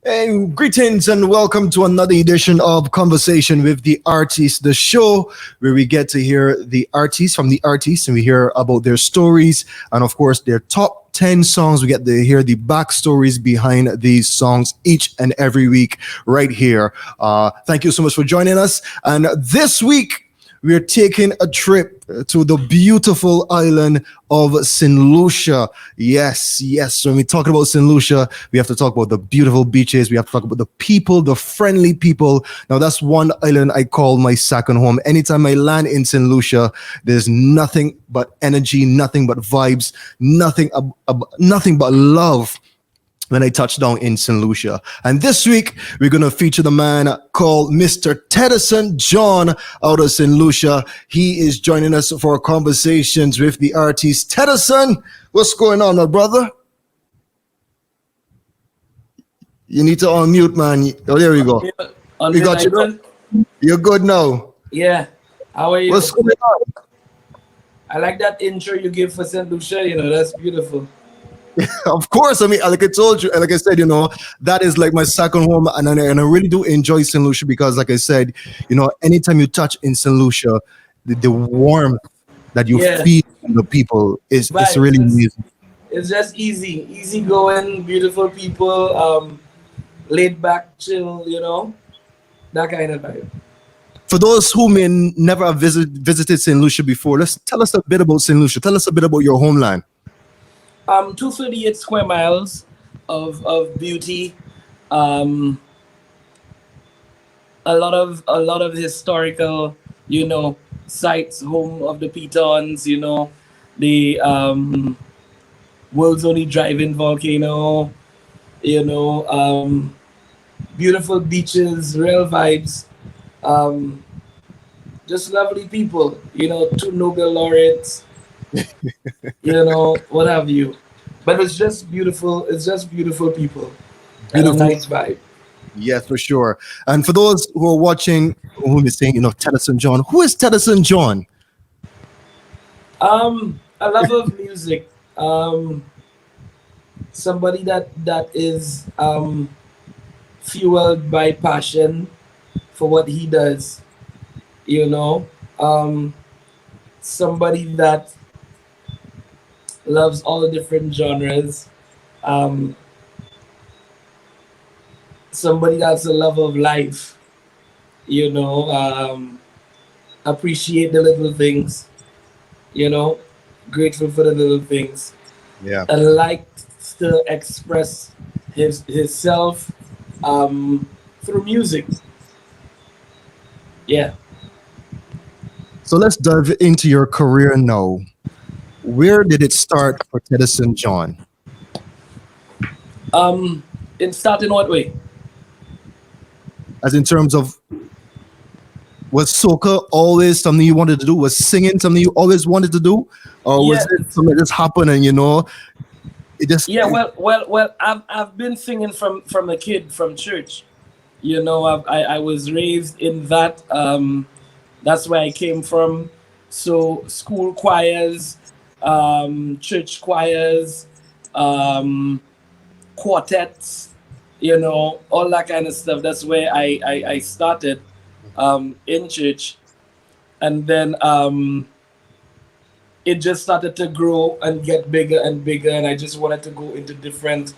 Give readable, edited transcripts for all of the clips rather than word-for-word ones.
Hey, greetings and welcome to another edition of Conversation with the Artists, the show where we get to hear the artists from the artists and we hear about their stories and, of course, their top 10 songs. We get to hear the backstories behind these songs each and every week right here. Thank you so much for joining us. And this week, we're taking a trip to the beautiful island of St. Lucia. Yes, yes. When we talk about St. Lucia, we have to talk about the beautiful beaches. We have to talk about the people, the friendly people. Now, that's one island I call my second home. Anytime I land in St. Lucia, there's nothing but energy, nothing but vibes, nothing but love when I touched down in St. Lucia. And this week, we're going to feature the man called Mr. Teddyson John out of St. Lucia. He is joining us for conversations with the artist. Teddyson, what's going on, my brother? You need to unmute, man. Oh, there we go. We got you. Good? You're good now. Yeah. How are you? What's going on? I like that intro you give for St. Lucia. That's beautiful. Of course, I mean, like I told you, like I said, that is like my second home, and I really do enjoy St. Lucia because, like I said, anytime you touch in St. Lucia, the warmth that you feel from the people is it's really amazing. It's just easy going, beautiful people, laid back, chill, that kind of vibe. For those who may never have visited St. Lucia before, tell us a bit about St. Lucia. Tell us a bit about your homeland. 238 square miles of beauty, a lot of historical, sites, home of the Pitons, the world's only drive-in volcano, beautiful beaches, real vibes, just lovely people, two Nobel laureates. What have you. But it's just beautiful. It's just beautiful people. And a nice vibe. Yes, for sure. And for those who are watching, who is saying, Teddyson John, who is Teddyson John? A lover of music. Somebody that is fueled by passion for what he does. Somebody that loves all the different genres. Somebody that's a love of life, appreciate the little things, grateful for the little things. Yeah. And likes to express himself through music. Yeah. So let's dive into your career now. Where did it start for Teddyson John? It started in what way? As in terms of, was soca always something you wanted to do? Was singing something you always wanted to do? Or was it something that just happened and it just... Yeah, well, I've been singing from a kid from church. I was raised in that. That's where I came from. So school choirs, church choirs, quartets, all that kind of stuff. That's where I started in church. And then it just started to grow and get bigger and bigger. And I just wanted to go into different,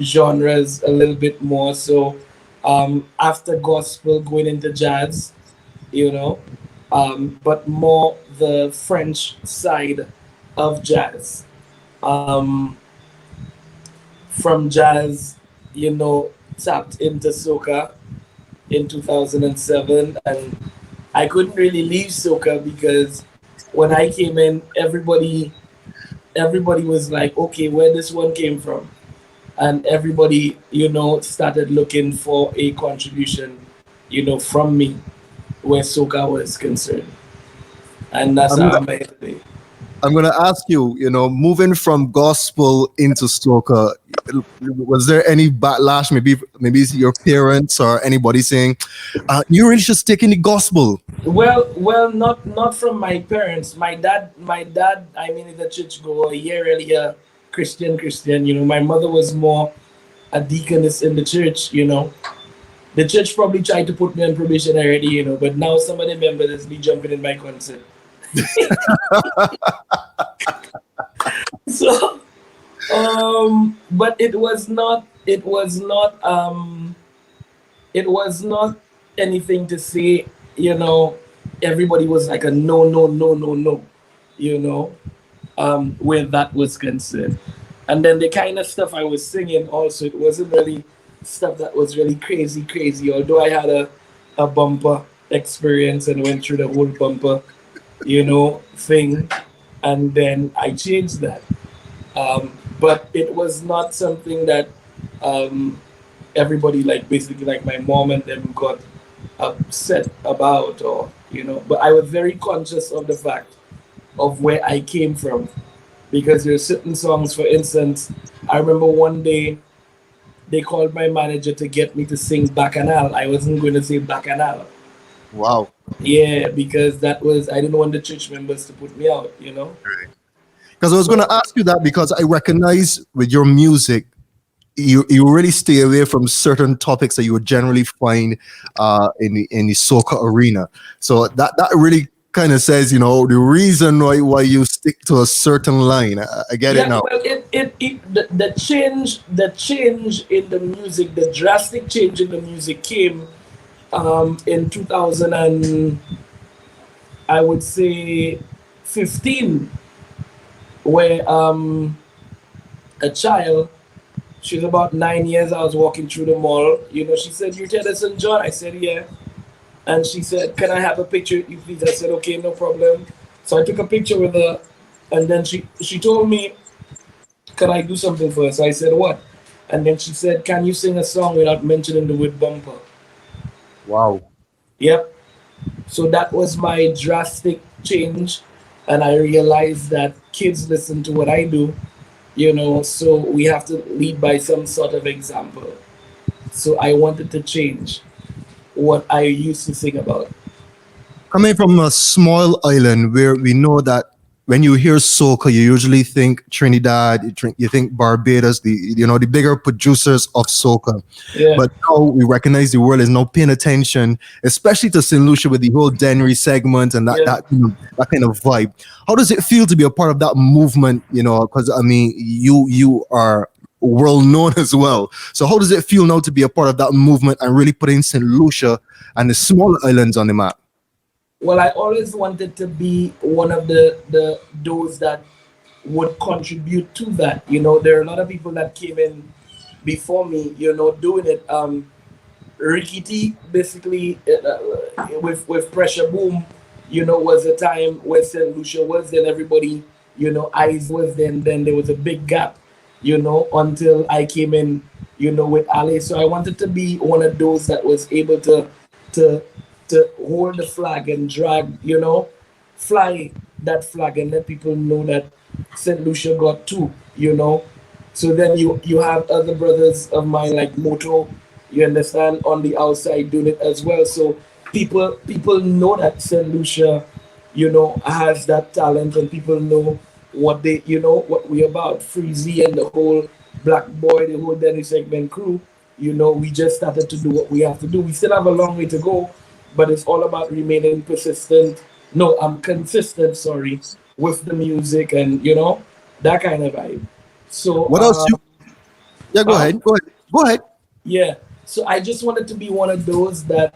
genres a little bit more. So after gospel, going into jazz, but more the French side of jazz. From jazz, tapped into soca in 2007, and I couldn't really leave soca because when I came in, everybody was like, okay, where this one came from, and everybody, started looking for a contribution, from me, where soca was concerned. And that's how I made it. I'm going to ask you, moving from gospel into soca, was there any backlash? Maybe it's your parents or anybody saying, you really should stick in the gospel? Well, not from my parents. My dad, I mean, the church go a year earlier, Christian. My mother was more a deaconess in the church, the church probably tried to put me on probation already, but now some of the members is be jumping in my concert. So, but it was not anything to say, everybody was like a no, no, no, no, no, you know, where that was concerned. And then the kind of stuff I was singing also, it wasn't really stuff that was really crazy, crazy. Although I had a bumper experience and went through the whole bumper, thing. And then I changed that. But it was not something that um, everybody, like basically like my mom and them, got upset about, or but I was very conscious of the fact of where I came from, because there are certain songs, for instance, I remember one day they called my manager to get me to sing Bacchanal. I wasn't going to sing Bacchanal. Wow. Yeah, because that was, I didn't want the church members to put me out. Because I was going So to ask you that because I recognize with your music, you really stay away from certain topics that you would generally find in the soca arena. So that really kind of says, the reason why you stick to a certain line. I get it yeah, now. well, the change in the music, the drastic change in the music came in 2000 and I would say 15, where a child, she was about 9 years. I was walking through the mall. She said, "You Teddyson John?" I said, "Yeah." And she said, "Can I have a picture with you, please?" I said, "Okay, no problem." So I took a picture with her, and then she told me, "Can I do something for her?" So I said, "What?" And then she said, "Can you sing a song without mentioning the word bumper?" Wow. Yep. So that was my drastic change, and I realized that kids listen to what I do, so we have to lead by some sort of example. So I wanted to change what I used to sing about. Coming from a small island where we know that when you hear soca, you usually think Trinidad, you think Barbados, the bigger producers of soca. Yeah. But now we recognize the world is now paying attention, especially to St. Lucia with the whole Dennery segment and that Yeah. that that kind of vibe. How does it feel to be a part of that movement? Because I mean, you are world known as well. So how does it feel now to be a part of that movement and really putting St. Lucia and the smaller islands on the map? Well, I always wanted to be one of the those that would contribute to that. There are a lot of people that came in before me, doing it. Ricky T, basically, with Pressure Boom, was a time where St. Lucia was, then everybody, eyes was then there was a big gap, until I came in, with Ali. So I wanted to be one of those that was able to to hold the flag and drag, fly that flag and let people know that St. Lucia got two. So then you have other brothers of mine like Moto, you understand, on the outside doing it as well. So people know that St. Lucia, has that talent, and people know what we about. Freezy and the whole Black Boy, the whole Denny segment crew, we just started to do what we have to do. We still have a long way to go, but it's all about remaining persistent. No, I'm consistent, sorry, with the music and that kind of vibe. So What else you? Yeah, go uh, ahead. Go ahead. Go ahead. yeah. So I just wanted to be one of those that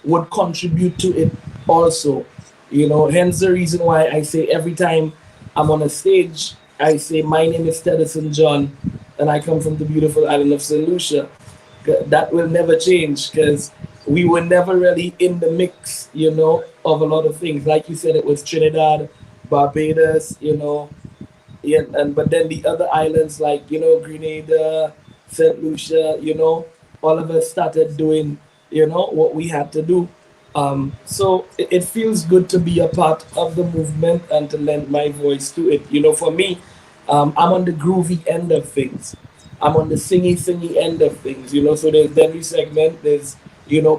would contribute to it also. Hence the reason why I say every time I'm on a stage, I say, "My name is Teddyson John, and I come from the beautiful island of St. Lucia." That will never change because we were never really in the mix, of a lot of things. Like you said, it was Trinidad, Barbados, yeah, and but then the other islands like Grenada, Saint Lucia, all of us started doing what we had to do. So it feels good to be a part of the movement and to lend my voice to it. For me, I'm on the groovy end of things. I'm on the singy end of things. So there's Denry segment, there's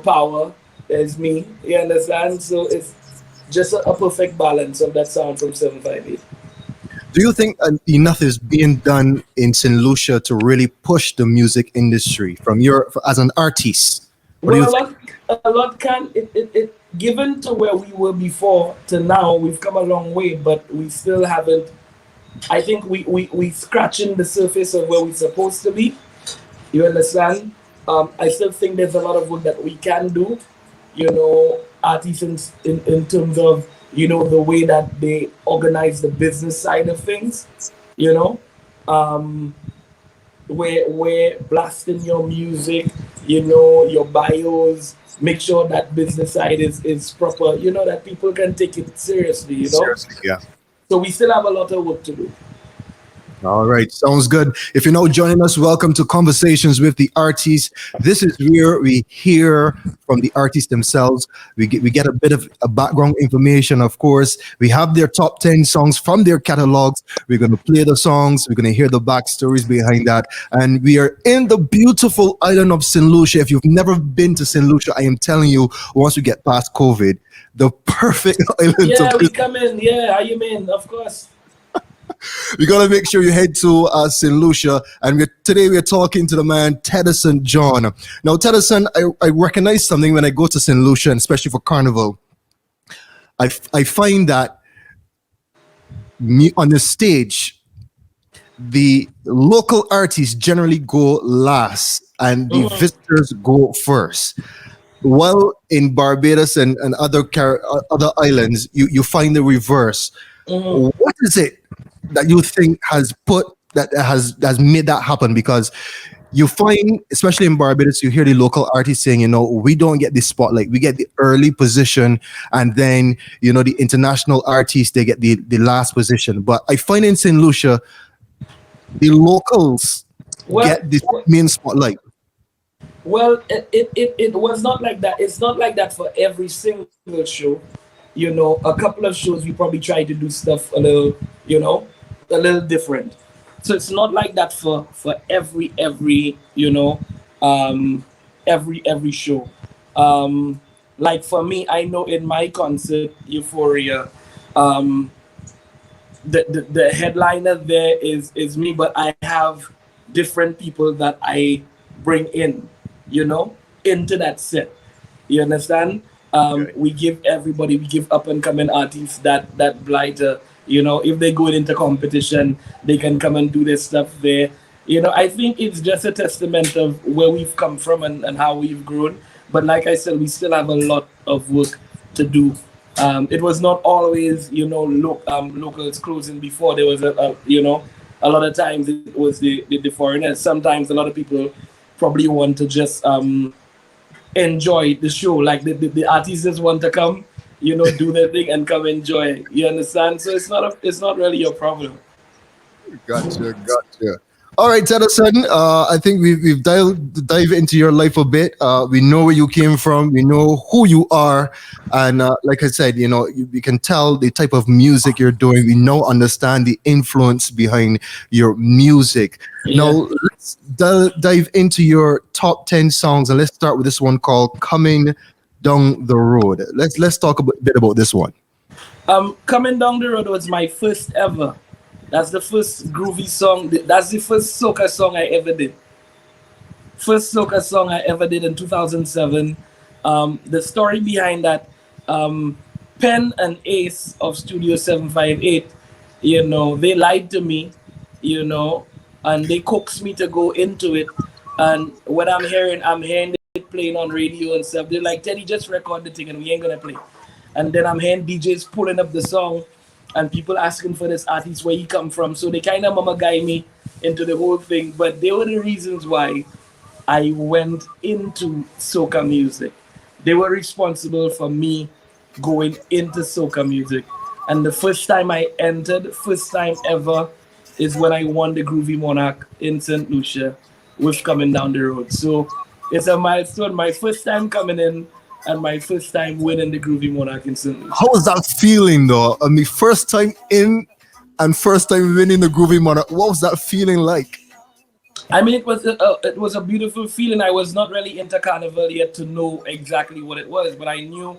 power, there's me. You understand? So it's just a perfect balance of that sound from 758. Do you think enough is being done in St. Lucia to really push the music industry from your as an artist? What do you Well, think? a lot can given to where we were before to now, we've come a long way, but we still haven't. I think we scratching the surface of where we're supposed to be. You understand? I still think there's a lot of work that we can do. Artists in terms of the way that they organize the business side of things. You know, um, where blasting your music, your bios, make sure that business side is proper. That people can take it seriously. Seriously, yeah. So we still have a lot of work to do. All right, sounds good. If you're now joining us, welcome to Conversations with the Artists. This is where we hear from the artists themselves. We get a bit of a background information, of course. We have their top 10 songs from their catalogs. We're going to play the songs. We're going to hear the backstories behind that. And we are in the beautiful island of St. Lucia. If you've never been to St. Lucia, I am telling you, once we get past COVID, the perfect island to Yeah, we visit. come in. Yeah, how you mean? Of course. We gotta make sure you head to St. Lucia, and today we're talking to the man Teddyson John. Now, Teddyson, I recognize something when I go to St. Lucia, and especially for Carnival. I find that on the stage, the local artists generally go last, and the Mhm, visitors go first. While in Barbados and other islands, you find the reverse. mhm. What is it that you think has made that happen? Because you find, especially in Barbados, you hear the local artists saying, we don't get the spotlight, we get the early position, and then the international artists, they get the last position. But I find in St. Lucia, the locals Well, get the main spotlight. well, it was not like that. It's not like that for every single show. A couple of shows we probably try to do stuff a little different. So it's not like that for every every show. Like for me, I know in my concert Euphoria, um, the headliner there is me, but I have different people that I bring in, into that set. You understand? Okay. We give up and coming artists that blighter. If they go into competition, they can come and do their stuff there. I think it's just a testament of where we've come from and how we've grown. But like I said, we still have a lot of work to do. It was not always, locals closing before. There was a lot of times it was the foreigners. Sometimes a lot of people probably want to just enjoy the show. Like the artists just want to come, do their thing and come enjoy. You understand? So it's not really your problem. Gotcha. All right, Tedderson. I think we've dive into your life a bit. We know where you came from. We know who you are, and like I said, we can tell the type of music you're doing. We now understand the influence behind your music. Now, Yeah. let's dive into your top 10 songs, and let's start with this one called "Coming Down the Road." Let's talk a bit about this one. Coming down the road was my first ever. That's the first groovy song. That's the first soca song I ever did. First soca song I ever did in 2007. The story behind that, um, Pen and Ace of Studio 758, they lied to me, you know, and they coaxed me to go into it. And what I'm hearing it playing on radio and stuff. They're like, Teddy, just record the thing and we ain't gonna play. And then I'm hearing DJs pulling up the song and people asking for this artist where he come from. So they kind of mama guy me into the whole thing. But they were the reasons why I went into soca music. They were responsible for me going into soca music. And the first time I entered, first time ever, is when I won the Groovy Monarch in St. Lucia with Coming Down the Road. So it's a milestone. My first time coming in and my first time winning the Groovy Monarch in St. How Lucia. was that feeling though? I mean, first time in and first time winning the Groovy Monarch. What was that feeling like? I mean, it was a beautiful feeling. I was not really into carnival yet to know exactly what it was, but I knew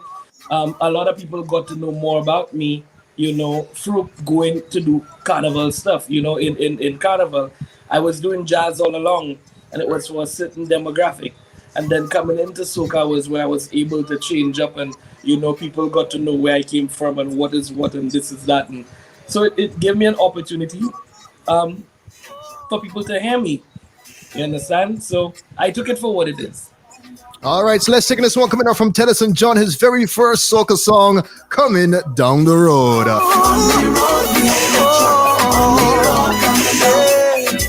a lot of people got to know more about me through going to do carnival stuff. In carnival, I was doing jazz all along, and it was for a certain demographic. And then coming into soca was where I was able to change up, and people got to know where I came from and what is what and this is that, and so it gave me an opportunity um, for people to hear me. You understand? So I took it for what it is. All right, so let's take this one coming out from Teddyson John, his very first soca song, Coming Down the Road.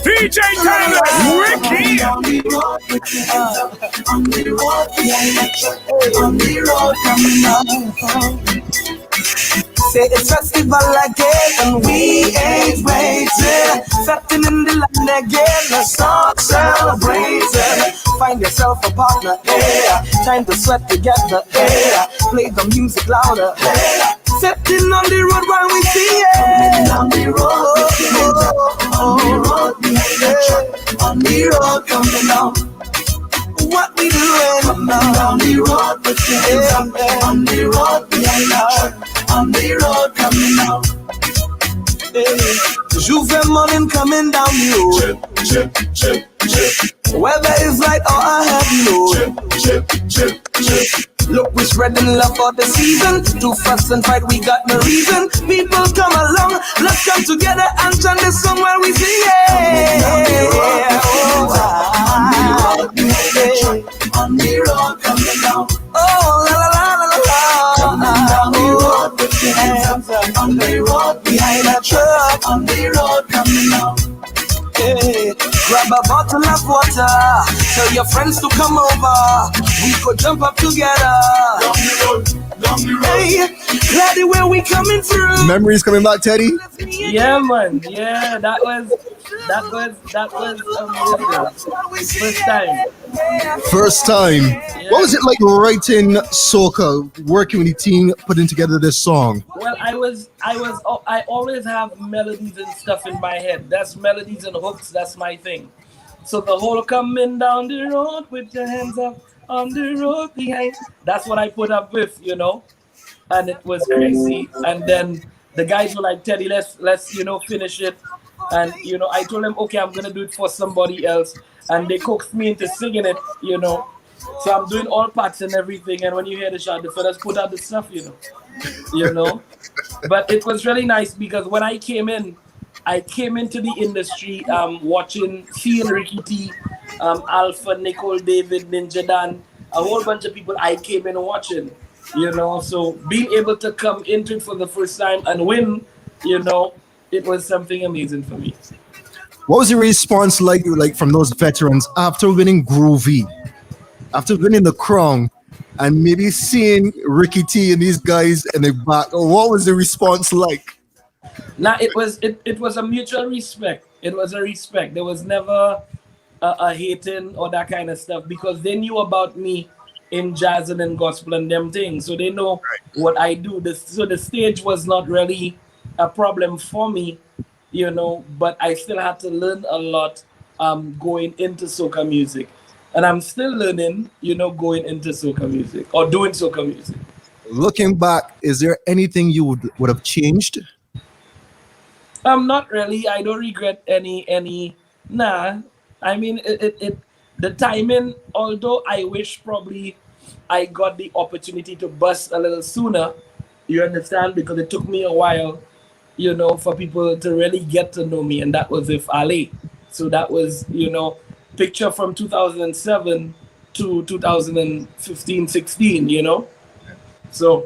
DJ Tyler, Ricky. On the road with your hands up, on the road behind the truck, on the road coming down. Say it's festival again and we ain't waiting. Stepping in the land again, let's start celebrating. Find yourself a partner, yeah. Time to sweat together, yeah. Play the music louder, yeah. Stepping on the road while we see it. Coming down the road with your hands up, on the road behind the truck, on the road coming down. What we doing? Coming down the road with your hands up, on the road behind the truck, on the road coming down. Juve morning coming down the road. Chip, chip, chip, chip. Whether it's light or a heavy load. Chip, chip, chip, chip. Look, we spreading love for the season. Too fast and fight, we got no reason. People come along, let's come together and chant this song while we sing it. On the road, coming down. Oh, la la la la la. Coming down the road with your hands up. On the road, behind a truck. On the road, coming down. Hey, grab a bottle of water. Tell your friends to come over. We could jump up together. Down the road, down the road. Hey, glad where we coming through. Memories coming back, Teddy? Yeah, man. Yeah, that was amazing. First time. First time. Yeah. What was it like writing soca, working with the team, putting together this song? Well, I always have melodies and stuff in my head. That's melodies and hooks. That's my thing. So the whole coming down the road with your hands up on the road behind. That's what I put up with, and it was crazy. And then the guys were like, Teddy, let's finish it. And I told them, okay, I'm gonna do it for somebody else. And they coaxed me into singing it, So I'm doing all parts and everything. And when you hear the shot, the fellas put out the stuff, But it was really nice because when I came into the industry, seeing Ricky T, Alpha, Nicole, David, Ninja Dan, a whole bunch of people I came in watching, So being able to come into it for the first time and win, it was something amazing for me. What was the response like from those veterans after winning Groovy, after winning the crown, and maybe seeing Ricky T and these guys in the back? What was the response like? Now it was a mutual respect. It was a respect. There was never a hating or that kind of stuff because they knew about me in jazz and in gospel and them things, so they know what I do. So the stage was not really a problem for me, but I still had to learn a lot going into soca music. And I'm still learning, going into soca music or doing soca music. Looking back, is there anything you would have changed? Not really. I don't regret any. Nah. I mean, the timing, although I wish probably I got the opportunity to bust a little sooner, you understand? Because it took me a while, for people to really get to know me. And that was with Ali. So that was, picture from 2007 to 2015, 16, So.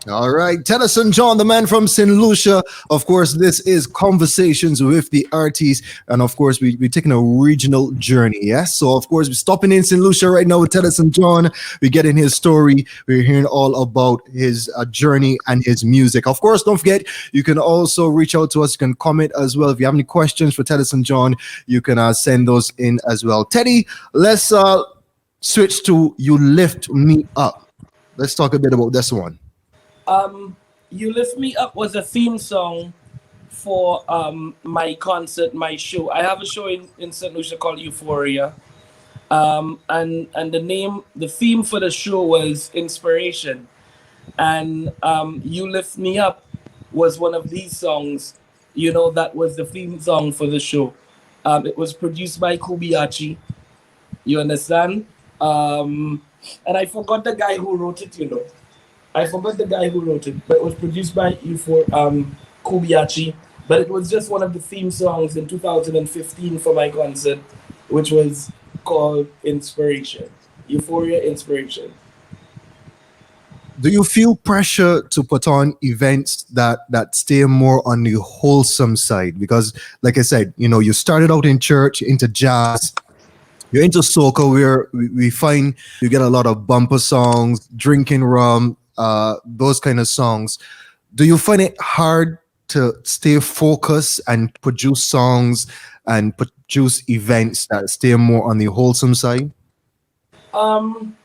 All right, Teddyson John, the man from St. Lucia. Of course, this is Conversations with the Artists. And of course, we're taking a regional journey, yes? So, of course, we're stopping in St. Lucia right now with Teddyson John. We're getting his story. We're hearing all about his journey and his music. Of course, don't forget, you can also reach out to us. You can comment as well. If you have any questions for Teddyson John, you can send those in as well. Teddy, let's switch to You Lift Me Up. Let's talk a bit about this one. You Lift Me Up was a theme song for my concert, my show. I have a show in St. Lucia called Euphoria. And the theme for the show was Inspiration. And "You Lift Me Up" was one of these songs. That was the theme song for the show. It was produced by Kubiachi. You understand? And I forgot the guy who wrote it. I forgot the guy who wrote it, but it was produced by Kubiachi. But it was just one of the theme songs in 2015 for my concert, which was called Inspiration. Euphoria Inspiration. Do you feel pressure to put on events that stay more on the wholesome side? Because, like I said, you started out in church, into jazz, you're into soca, where we find you get a lot of bumper songs, drinking rum, those kind of songs. Do you find it hard to stay focused and produce songs and produce events that stay more on the wholesome side? Um,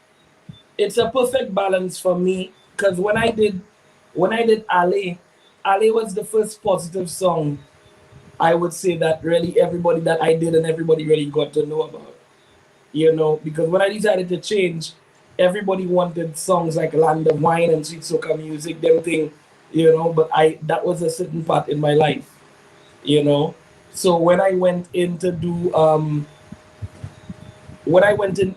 it's a perfect balance for me because when I did Ale was the first positive song I would say that really everybody that I did and everybody really got to know about. Because when I decided to change, everybody wanted songs like Land of Wine and Sweet Soca Music, them thing, but that was a certain part in my life, you know. So when I went in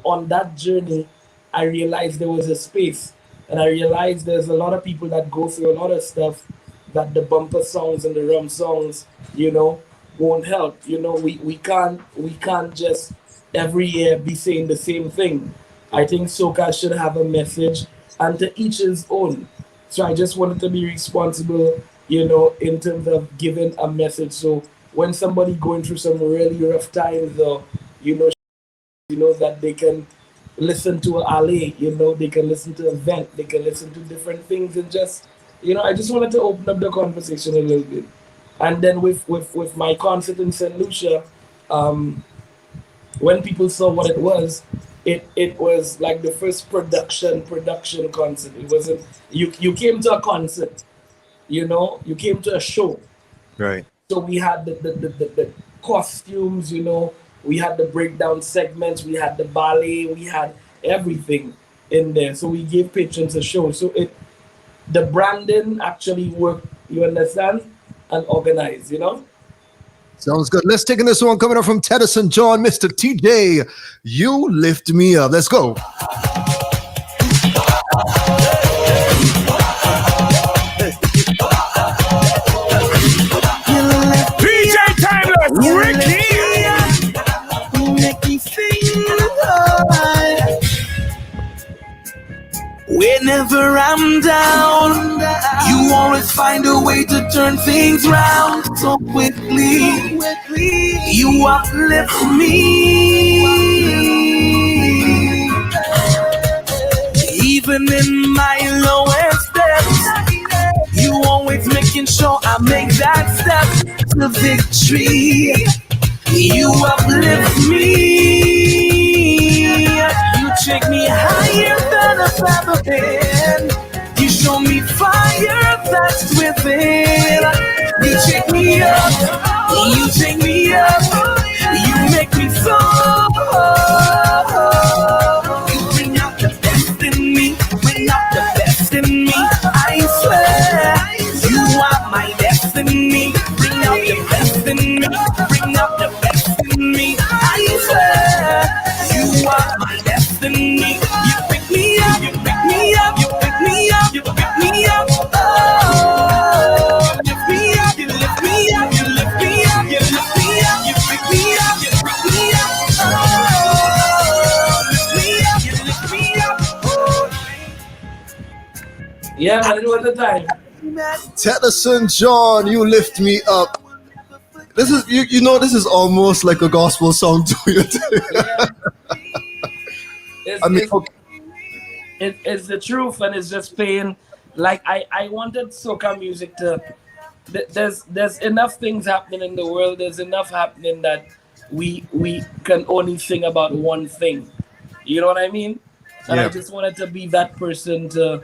on that journey, I realized there was a space, and I realized there's a lot of people that go through a lot of stuff that the bumper songs and the rum songs, won't help. We can't just every year be saying the same thing. I think soca should have a message, and to each his own. So I just wanted to be responsible, in terms of giving a message. So when somebody going through some really rough times, or that they can listen to a alley, they can listen to a vent, they can listen to different things, and just, I just wanted to open up the conversation a little bit. And then with my concert in St. Lucia, when people saw what it was, it was like the first production concert. It wasn't you came to a concert, you came to a show. Right. So we had the costumes, we had the breakdown segments, we had the ballet, we had everything in there. So we gave patrons a show. So the branding actually worked, you understand, and organized. Sounds good. Let's take in this one coming up from Teddyson John, Mr. TJ. You lift me up. Let's go. DJ Tyler, Ricky. Make me feel alright. Whenever I'm down, you always find a way to turn things round so quickly. You uplift me. Even in my lowest steps, you always making sure I make that step to victory. You uplift me. You take me higher than I've ever been. You show me fire that's within. You take me up. You take me up. You make me soar. You bring out the best in me. Bring out the best in me. I swear you are my destiny. Bring out the best in me. Bring out the best in me. I swear you are my destiny. You pick me up. You pick me up. You pick me up. You pick me up. Oh, you lift me up. You lift me up. You lift me up. You lift me up. You pick me up. You pick me up. Oh, lift me up. You lift me up. Oh. Yeah, man, it was the time. Teddyson John, you lift me up. This is this is almost like a gospel song to you. Yeah. It's, I mean, it's, it's the truth, and it's just pain. Like I wanted soca music to. There's enough things happening in the world. There's enough happening that we can only sing about one thing. You know what I mean? And I Yeah. just wanted to be that person to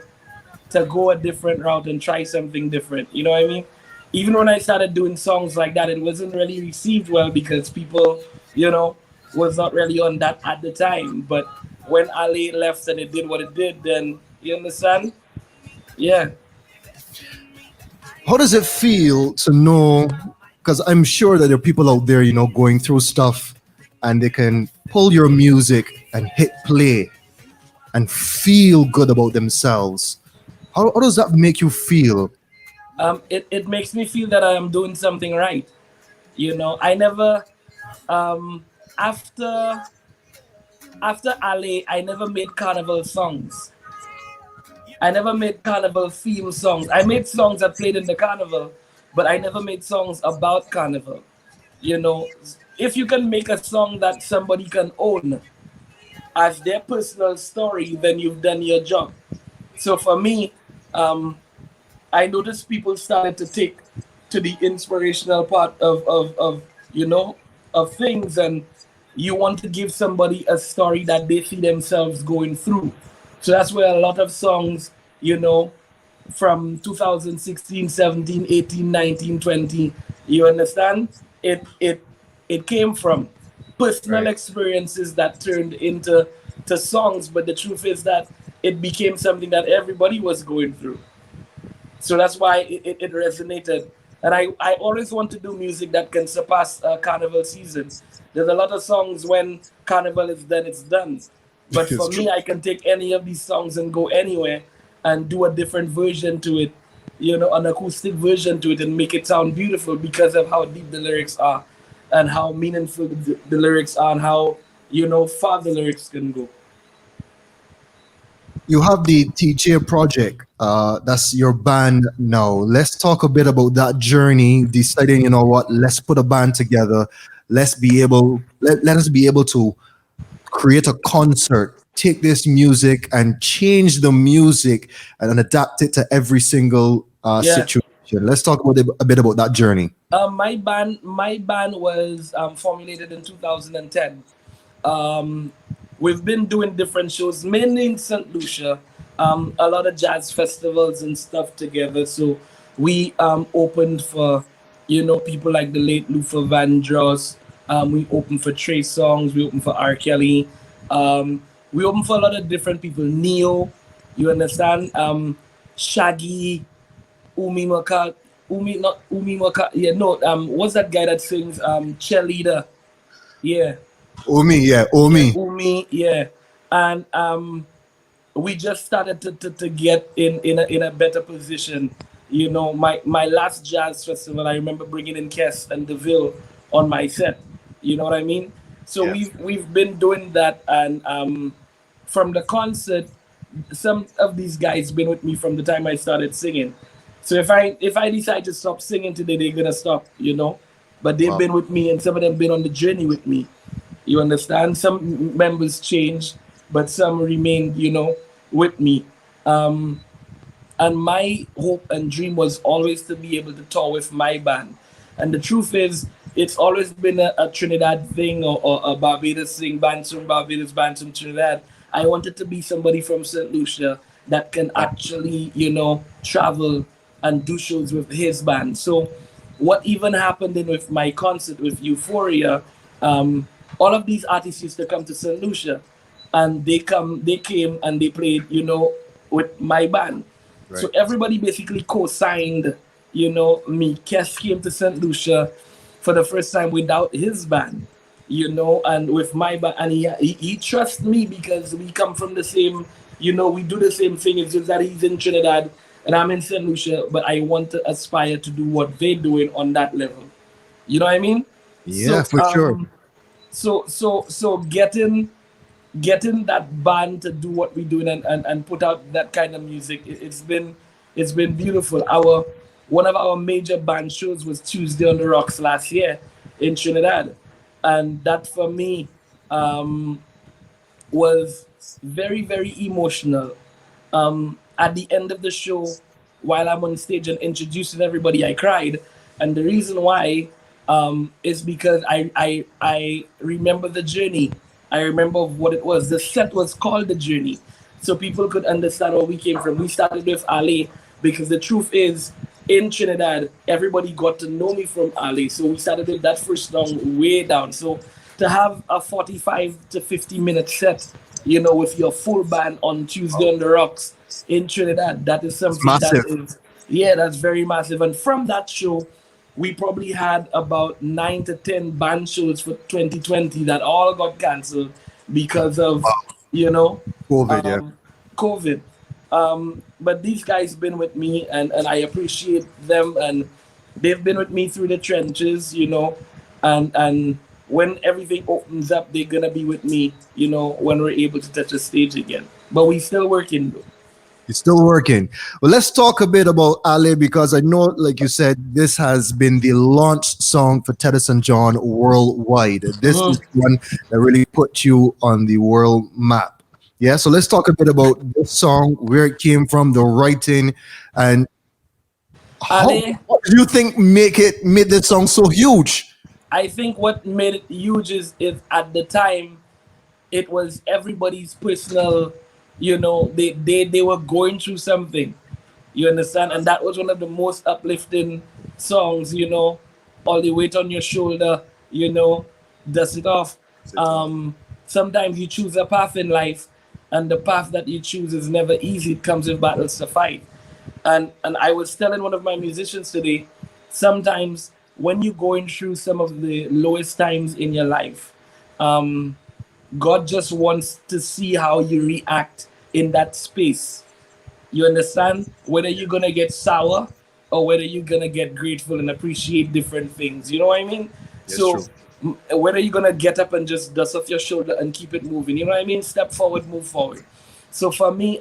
go a different route and try something different. You know what I mean? Even when I started doing songs like that, it wasn't really received well because people, was not really on that at the time. But when Ali left and it did what it did, then you understand? Yeah. How does it feel to know? Because I'm sure that there are people out there, going through stuff, and they can pull your music and hit play and feel good about themselves. How does that make you feel? It makes me feel that I am doing something right. I never um after Ali, I never made carnival songs. I never made carnival theme songs. I made songs that played in the carnival, but I never made songs about carnival. You know, if you can make a song that somebody can own as their personal story, then you've done your job. So for me, um, I noticed people started to take to the inspirational part of things, and you want to give somebody a story that they see themselves going through. So that's where a lot of songs, from 2016, 17, 18, 19, 20, you understand? It came from personal Right. experiences that turned into to songs, but the truth is that it became something that everybody was going through. So that's why it resonated. And I always want to do music that can surpass carnival season. There's a lot of songs when carnival is done, it's done. But It's for true. me, I can take any of these songs and go anywhere and do a different version to it, an acoustic version to it and make it sound beautiful because of how deep the lyrics are and how meaningful the lyrics are and how, far the lyrics can go. You have the TJ project. That's your band now. Let's talk a bit about that journey. Deciding, what? Let's put a band together. Let us be able to create a concert. Take this music and change the music and adapt it to every single Yeah. situation. Let's talk about a bit about that journey. My band was formulated in 2010. Um, we've been doing different shows, mainly in St. Lucia, a lot of jazz festivals and stuff together. So we opened for, people like the late Luther Vandross. We opened for Trey Songs. We opened for R. Kelly. We opened for a lot of different people. Neo, you understand? Shaggy, Umi Maka, not Umi Maka. Yeah, no. What's that guy that sings cheerleader? Yeah, Omi, yeah, yeah, Omi. Umi, yeah. And we just started to get in a better position. My last jazz festival, I remember bringing in Kess and Deville on my set. You know what I mean? So Yeah. we've been doing that, and from the concert, some of these guys been with me from the time I started singing. So if I decide to stop singing today, they're gonna stop. But they've Wow. been with me, and some of them been on the journey with me. You understand? Some members changed, but some remained, with me. Um, and my hope and dream was always to be able to tour with my band. And the truth is, it's always been a Trinidad thing or a Barbados thing, band from Barbados, band from Trinidad. I wanted to be somebody from St. Lucia that can Yeah. actually, travel and do shows with his band. So, what even happened in with my concert with Euphoria, um, all of these artists used to come to St. Lucia, and they came and they played, with my band. Right. So everybody basically co-signed, me. Kes came to St. Lucia for the first time without his band, and with my band, and he trusts me because we come from the same, we do the same thing. It's just that he's in Trinidad and I'm in St. Lucia, but I want to aspire to do what they're doing on that level. You know what I mean? Yeah, So for sure. so getting that band to do what we're doing and put out that kind of music, it's been beautiful. Our One of our major band shows was Tuesday on the Rocks last year in Trinidad, and that for me um, was very very emotional. At the end of the show, while I'm on stage and introducing everybody, I cried, and the reason why is because I remember the journey. I remember what it was. The set was called the journey, so people could understand where we came from. We started with Ali because the truth is, in Trinidad, everybody got to know me from Ali. So we started with that first song way down. So to have a 45 to 50 minute set, with your full band on Tuesday on the Rocks, in Trinidad. That is It's something that massive. is, yeah, that's very massive. And from that show, we probably had about 9 to 10 band shows for 2020 that all got canceled because of, you know, COVID, yeah. um, COVID. But these guys been with me, and I appreciate them, and they've been with me through the trenches, and when everything opens up, they're gonna be with me, when we're able to touch the stage again. But we still working though. It's still working. Well, let's talk a bit about Ale because I know, like you said, this has been the launch song for Teddyson John worldwide. This is Mhm. one that really put you on the world map. Yeah, so let's talk a bit about this song, where it came from, the writing, and how. Ale, What do you think made this song so huge? I think what made it huge is at the time it was everybody's personal, they were going through something. You understand? And that was one of the most uplifting songs, all the weight on your shoulder, dust it off. Sometimes you choose a path in life, and the path that you choose is never easy. It comes with battles to fight. And I was telling one of my musicians today, sometimes when you're going through some of the lowest times in your life, um, God just wants to see how you react in that space. You understand? Whether you're gonna get sour or whether you're gonna get grateful and appreciate different things. You know what I mean? Yes, true. So whether you're gonna get up and just dust off your shoulder and keep it moving. You know what I mean? Step forward, move forward. So for me,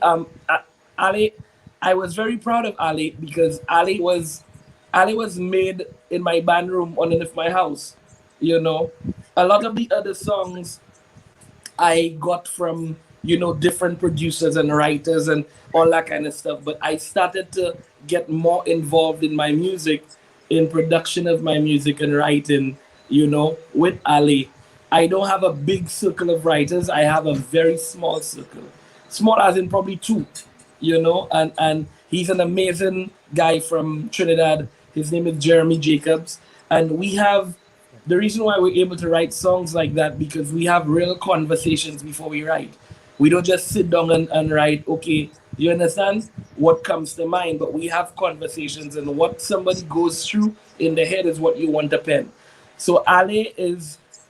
Ali, I was very proud of Ali because Ali was made in my band room underneath my house. You know, a lot of the other songs I got from different producers and writers and all that kind of stuff. But I started to get more involved in my music, in production of my music and writing. With Ali. I don't have a big circle of writers. I have a very small circle, small as in probably two. And he's an amazing guy from Trinidad. His name is Jeremy Jacobs, and we have the reason why we're able to write songs like that because we have real conversations before we write. We don't just sit down and write, okay, you understand what comes to mind, but we have conversations, and what somebody goes through in the head is what you want to pen. So Ale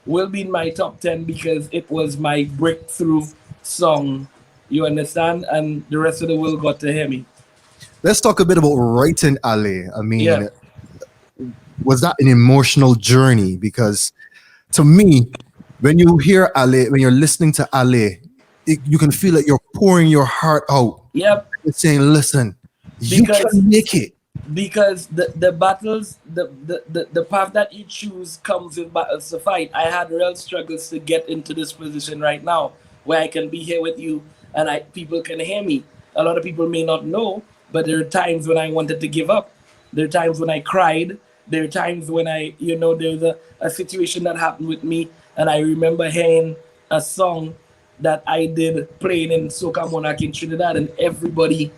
will be in my top 10 because it was my breakthrough song. You understand? And the rest of the world got to hear me. Let's talk a bit about writing Ale. I Yeah. mean, was that an emotional journey? Because to me, when you hear Ale, when you're listening to Ale, you can feel like you're pouring your heart out. Yep. You're saying, listen, you Because can make it. because the battles the path that you choose comes with battles to fight. I had real struggles to get into this position right now where I can be here with you and people can hear me. A lot of people may not know, but there are times when I wanted to give up. There are times when I cried. There are times when there's a situation that happened with me, and I remember hearing a song that I did playing in Soca Monarch in Trinidad, and everybody,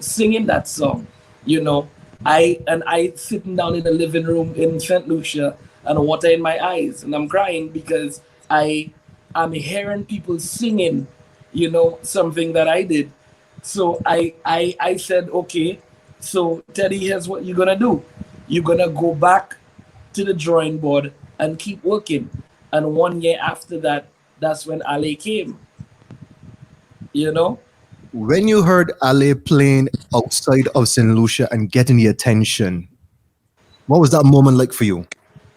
singing that song. You know, I sitting down in the living room in St. Lucia and water in my eyes, and I'm crying because I'm hearing people singing, something that I did. So I said, okay, so Teddy, here's what you're gonna do. You're gonna go back to the drawing board and keep working. And 1 year after that, that's when Ali came. You know, When you heard Ale playing outside of St. Lucia and getting the attention, what was that moment like for you?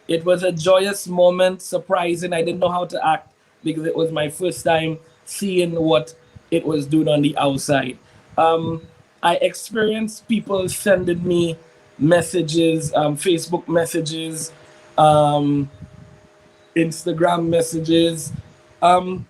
it was a joyous moment, surprising. I didn't know how to act because it was my first time seeing what it was doing on the outside. I experienced people sending me messages, Facebook messages, um, Instagram messages, um,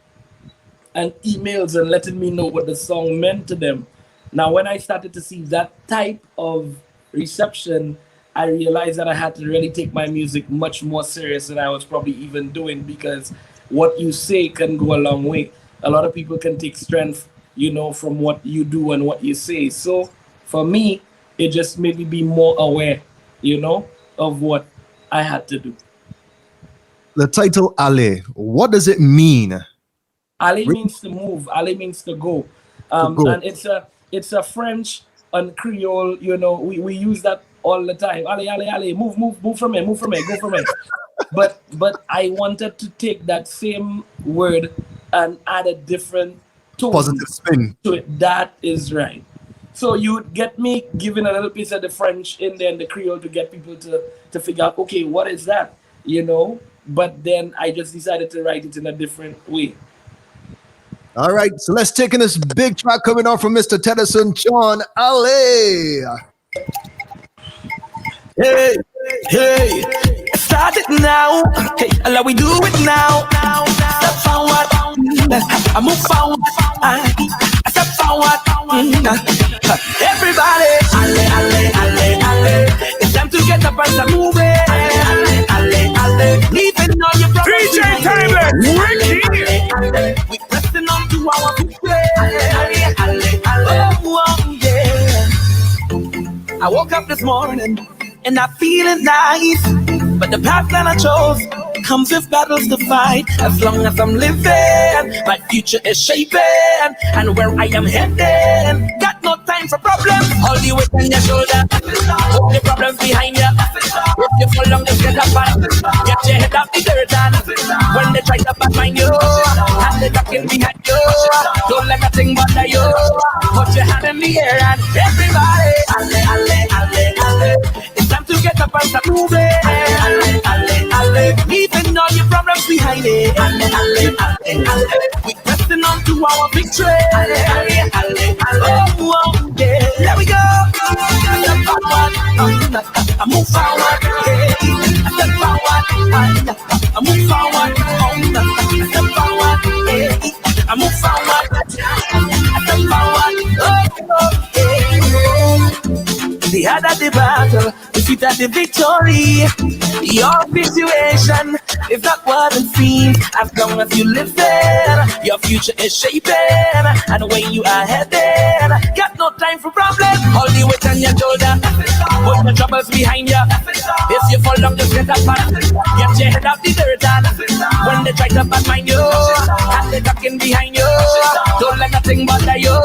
and emails and letting me know what the song meant to them. Now, when I started to see that type of reception, I realized that I had to really take my music much more serious than I was probably even doing because what you say can go a long way. A lot of people can take strength, from what you do and what you say. So for me, it just made me be more aware, of what I had to do. The title Ale, what does it mean Ali to means to move. Ali means to go, go? and it's a French and Creole. You know, we use that all the time. Ale, ale, ale, move from here, move from here, go from here. But I wanted to take that same word and add a different tone Positive spin. to it. That is right. So you would get me giving a little piece of the French in there and the Creole to get people to figure out, okay, what is that? You know? But then I just decided to write it in a different way. All right, so let's take in this big track coming out from Mr. Teddyson John. Ale. Hey, hey, start it now. Hey, allow we do it now. Step forward, I move forward. I step forward. Everybody, alle, alle, alle, alle. It's time to get up and start moving. Alle, alle, alle. Leaving all your problems. DJ Timeless, Ricky. We pressing on to our victory. Alle, alle, alle. Oh, yeah. I woke up this morning and I feeling nice, but the path that I chose comes with battles to fight. As long as I'm living, my future is shaping, and where I am heading, got no time for problems. All the weight on your shoulder, put the problems behind you. If you fall down, just get up and get your head off the dirt. And when they try to find you, and they talking behind you, don't let nothing bother you. Put your hand in the air and everybody, alle, alle, alle, alle. It's time to get up and start moving. Alle, alle, alle. Leaving all your problems behind it. Alle, alle, alle, alle. We pressing on to our victory. Alle, alle, alle, alle. Oh, oh, yeah. There we go. Step forward. I move forward. I step forward. I move forward. I step forward. I move forward. I step forward. Oh, yeah. The harder the battle, the sweeter the victory. Your situation is not what it seems. As long as you live there, your future is shaping, and where you are headed, got no time for problems. All the weight on your shoulder, put the troubles behind you. If you fall down, just get up and get your head off the dirt. And when they try to mind you, and they talking behind you, don't let nothing bother you.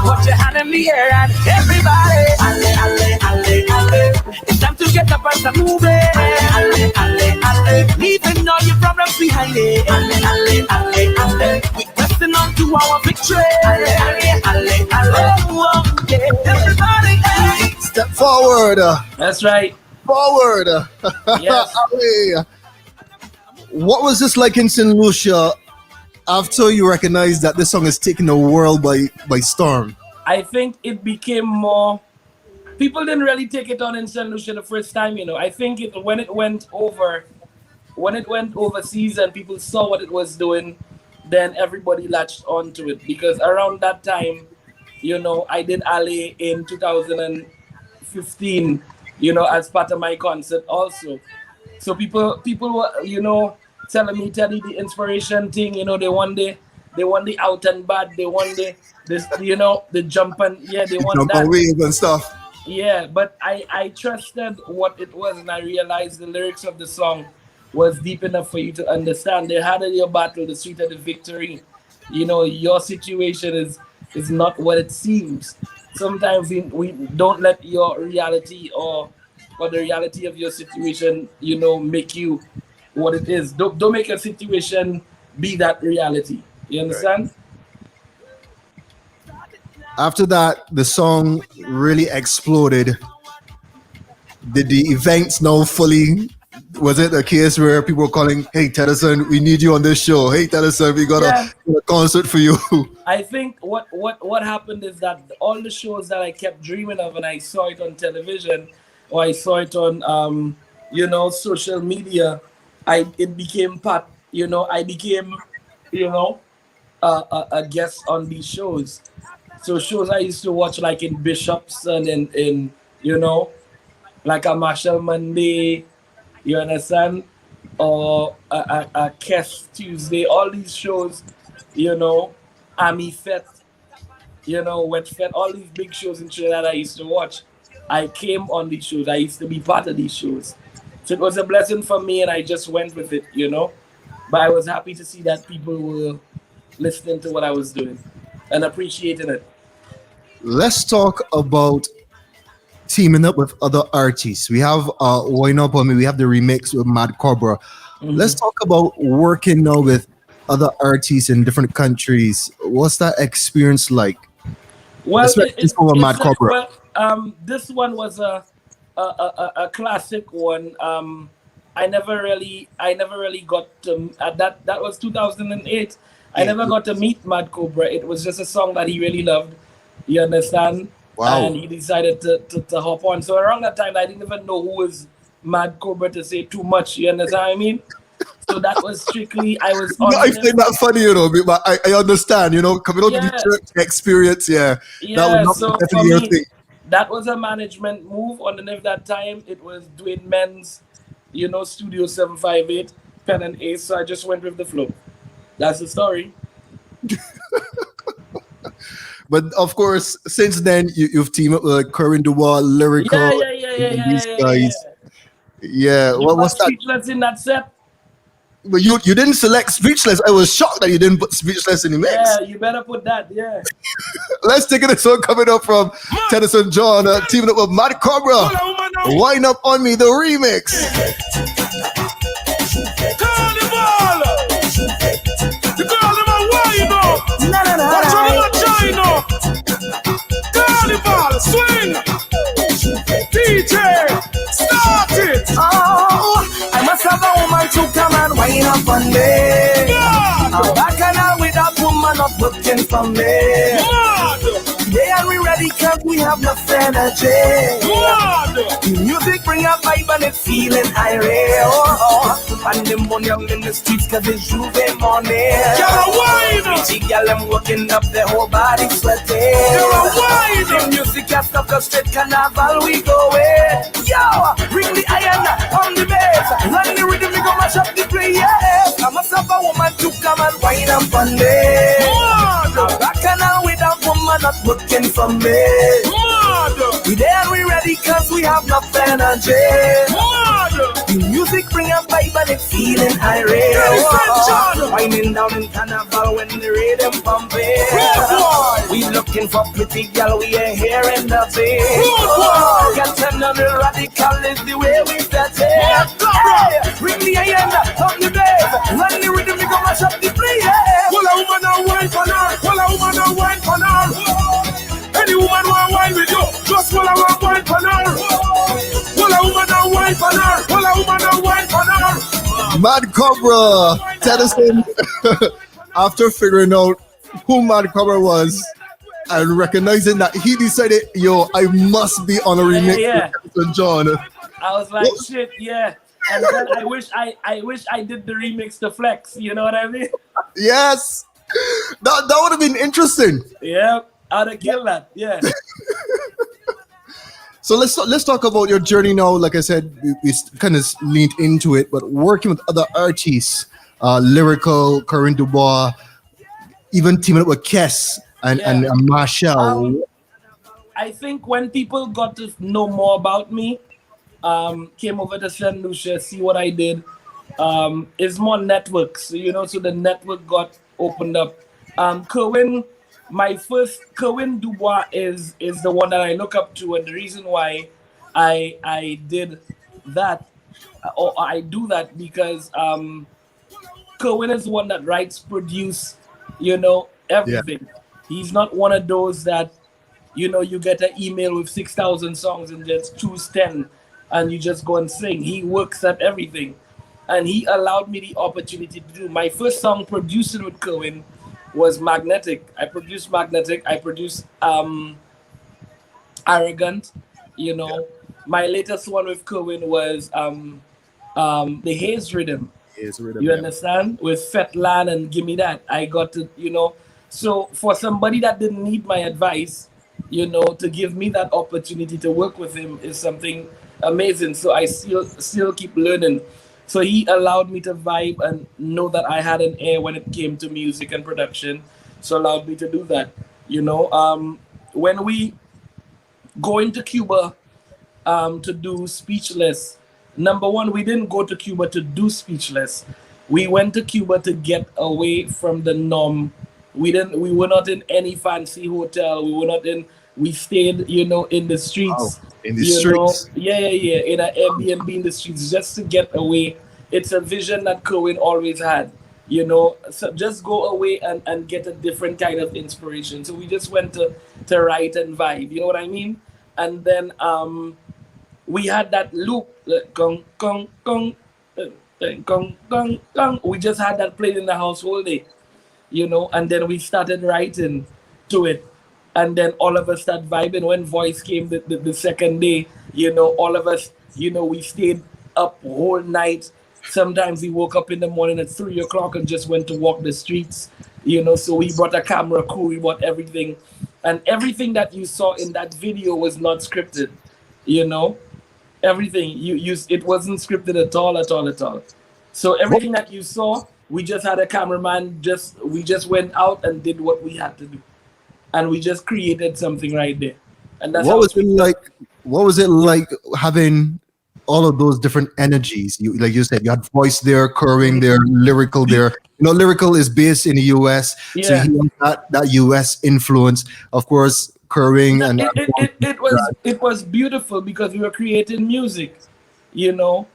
Put your hand in the air and everybody, alle, alle, alle, alle. It's time to get up and start moving. Alle, alle, alle. Leaving all your problems behind it. Alle, alle, alle, alle. We pressing on to our victory. Alle, alle, alle, alle. Oh, yeah. Everybody, hey. Step forward. That's right. Forward. Yes. Ale. What was this like in St. Lucia after you recognized that this song is taking the world by storm? I think it became more. People didn't really take it on in St. Lucia the first time, you know. I think when it went overseas and people saw what it was doing, then everybody latched onto it. Because around that time, you know, I did Ale in 2015, you know, as part of my concert also. So people were, you know, telling me, Teddy, the inspiration thing, you know, they want the out and bad, they want this, you know, the jump and they want Jump that. and wave and stuff. Yeah, but I trusted what it was, and I realized the lyrics of the song was deep enough for you to understand. The harder your battle, the sweeter the victory. You know, your situation is not what it seems. Sometimes we don't let your reality or the reality of your situation, you know, make you what it is. Don't make your situation be that reality. You understand? After that, the song really exploded. Did the events now fully? Was it a case where people were calling, "Hey Teddyson, we need you on this show. Hey Teddyson, we got a concert for you." I think what happened is that all the shows that I kept dreaming of, and I saw it on television, or I saw it on you know, social media, it became part. You know, I became, you know, a guest on these shows. So shows I used to watch like in Bishops and in you know, like a Marshall Monday, you understand, or a Kes Tuesday, all these shows, you know, Army Fete, you know, Wet Fete, all these big shows in Trinidad I used to watch. I came on these shows. I used to be part of these shows. So it was a blessing for me, and I just went with it, you know. But I was happy to see that people were listening to what I was doing and appreciating it. let's talk about teaming up with other artists. We have Wine Up on Me, we have the remix with Mad Cobra. Let's Mhm. talk about working now with other artists in different countries. What's that experience like? Well, Especially this one with Mad Cobra. this one was a classic one. I never really got to that was 2008. I Yeah. never got to meet Mad Cobra. It was just a song that he really loved. You understand? Wow. And he decided to hop on. So around that time, I didn't even know who was Mad Cobra to say too much. You understand what I mean? So that was strictly I was No, on I him. find that funny, but I understand, coming out of the Yeah, church experience, yeah, that would yeah. not be So for definitely your me, thing. that was a management move. Underneath that time, it was Dwayne Men's, Studio 758, Pen and Ace. So I just went with the flow. That's the story. But of course, since then, you've teamed up with like Corinne Dubois, Yeah, Lyrical, yeah, yeah, yeah, and yeah, these yeah, yeah, guys. yeah. Yeah, You what's got that? speechless in that set. But you didn't select Speechless. I was shocked that you didn't put Speechless in the mix. Yeah, you better put that. Yeah. Let's take it. This one coming up from Teddyson John, teaming up with Mad Cobra. Hold on, woman now. Wind Up On Me, the remix. Carnival. The girl them a wine up. Na na na Watch na. out them a join up. Carnival, swing. DJ, start it. Oh, I must have a woman to come and wind up on me. Mad, I'm back and out with that woman not looking for me. mad, Today are we ready cause we have enough energy. mad. The music bring a vibe and it's feeling irate. And them money out in the streets cause it's Juve money. Girl a wine. Pretty girl I'm working up their whole body sweating. Girl a wine. The music has stuck us straight carnival we go in. Yo, bring the iron on the bass. Run the rhythm we go mash up the place. I must have a woman to come and wind up on me. Mad, I'm back and out with a woman not looking for me. mad, We there and we ready cause we have enough energy. mad. The music bring a vibe and it's feeling irate. Teddyson John. Winding down in carnival when the rhythm pumping. Road boy. We looking for pretty girl, we ain't hearing nothing. Road boy. Get another radical is the way we set it. Hey, bring the iron on the bass. Run the rhythm, we go mash up the place. Well, a woman a wine for her. Well, a woman a wine for her. Any woman want wine with you, just well a wine for her. Well, a woman a wine for her. Well, a woman a wine for her. Mad Cobra. Teddyson, after figuring out who Mad Cobra was and recognizing that, he decided, yo, I must be on a remix yeah. with Teddyson John. I was like, shit, yeah. And then I wish I did the remix to Flex. You know what I mean? Yes. That would have been interesting. Yeah, I'd have killed that. Yeah. So let's talk about your journey now. Like I said, we kind of leaned into it, but working with other artists, Lyrical, Corinne Dubois, even teaming up with Kess and Marshall. I think when people got to know more about me, came over to St. Lucia, see what I did, it's more networks, so the network got opened up. Kerwin, my first Kerwin Dubois is the one that I look up to, and the reason why I did that, or I do that, because Kerwin is the one that writes, produce, everything. He's not one of those that, you get an email with 6,000 songs and just choose 10 and you just go and sing. He works at everything. And he allowed me the opportunity to do. My first song produced with Kerwin was Magnetic. I produced Magnetic. I produced Arrogant. My latest one with Kerwin was the Haze Rhythm. You understand? With Fetlan and Gimme That. I got to, So for somebody that didn't need my advice, to give me that opportunity to work with him is something amazing. So I still keep learning. So he allowed me to vibe and know that I had an ear when it came to music and production. So allowed me to do that. When we go into Cuba to do Speechless, number one, we didn't go to Cuba to do Speechless. We went to Cuba to get away from the norm. We were not in any fancy hotel. We were not in We stayed, in the Wow. streets, In the streets. yeah, in an Airbnb in the streets just to get away. It's a vision that Cohen always had, So just go away and get a different kind of inspiration. So we just went to write and vibe, you know what I mean? And then we had that loop, gong, gong, gong, gong, gong, gong. We just had that played in the house all day, and then we started writing to it. And then all of us started vibing. When voice came the second day, all of us, we stayed up whole night. Sometimes we woke up in the morning at 3 o'clock and just went to walk the streets, so we brought a camera crew, we brought everything. And everything that you saw in that video was not scripted, you know everything it wasn't scripted at all, at all, at all. So everything that you saw, we just had a cameraman, we just went out and did what we had to do, and we just created something right there. And that's What how was it like? What was it like having all of those different energies? You, like you said, you had voice there, curving there, lyrical there. Lyrical is based in the US, so Yeah. he has that US influence, of course, curving and It was beautiful because we were creating music, you know,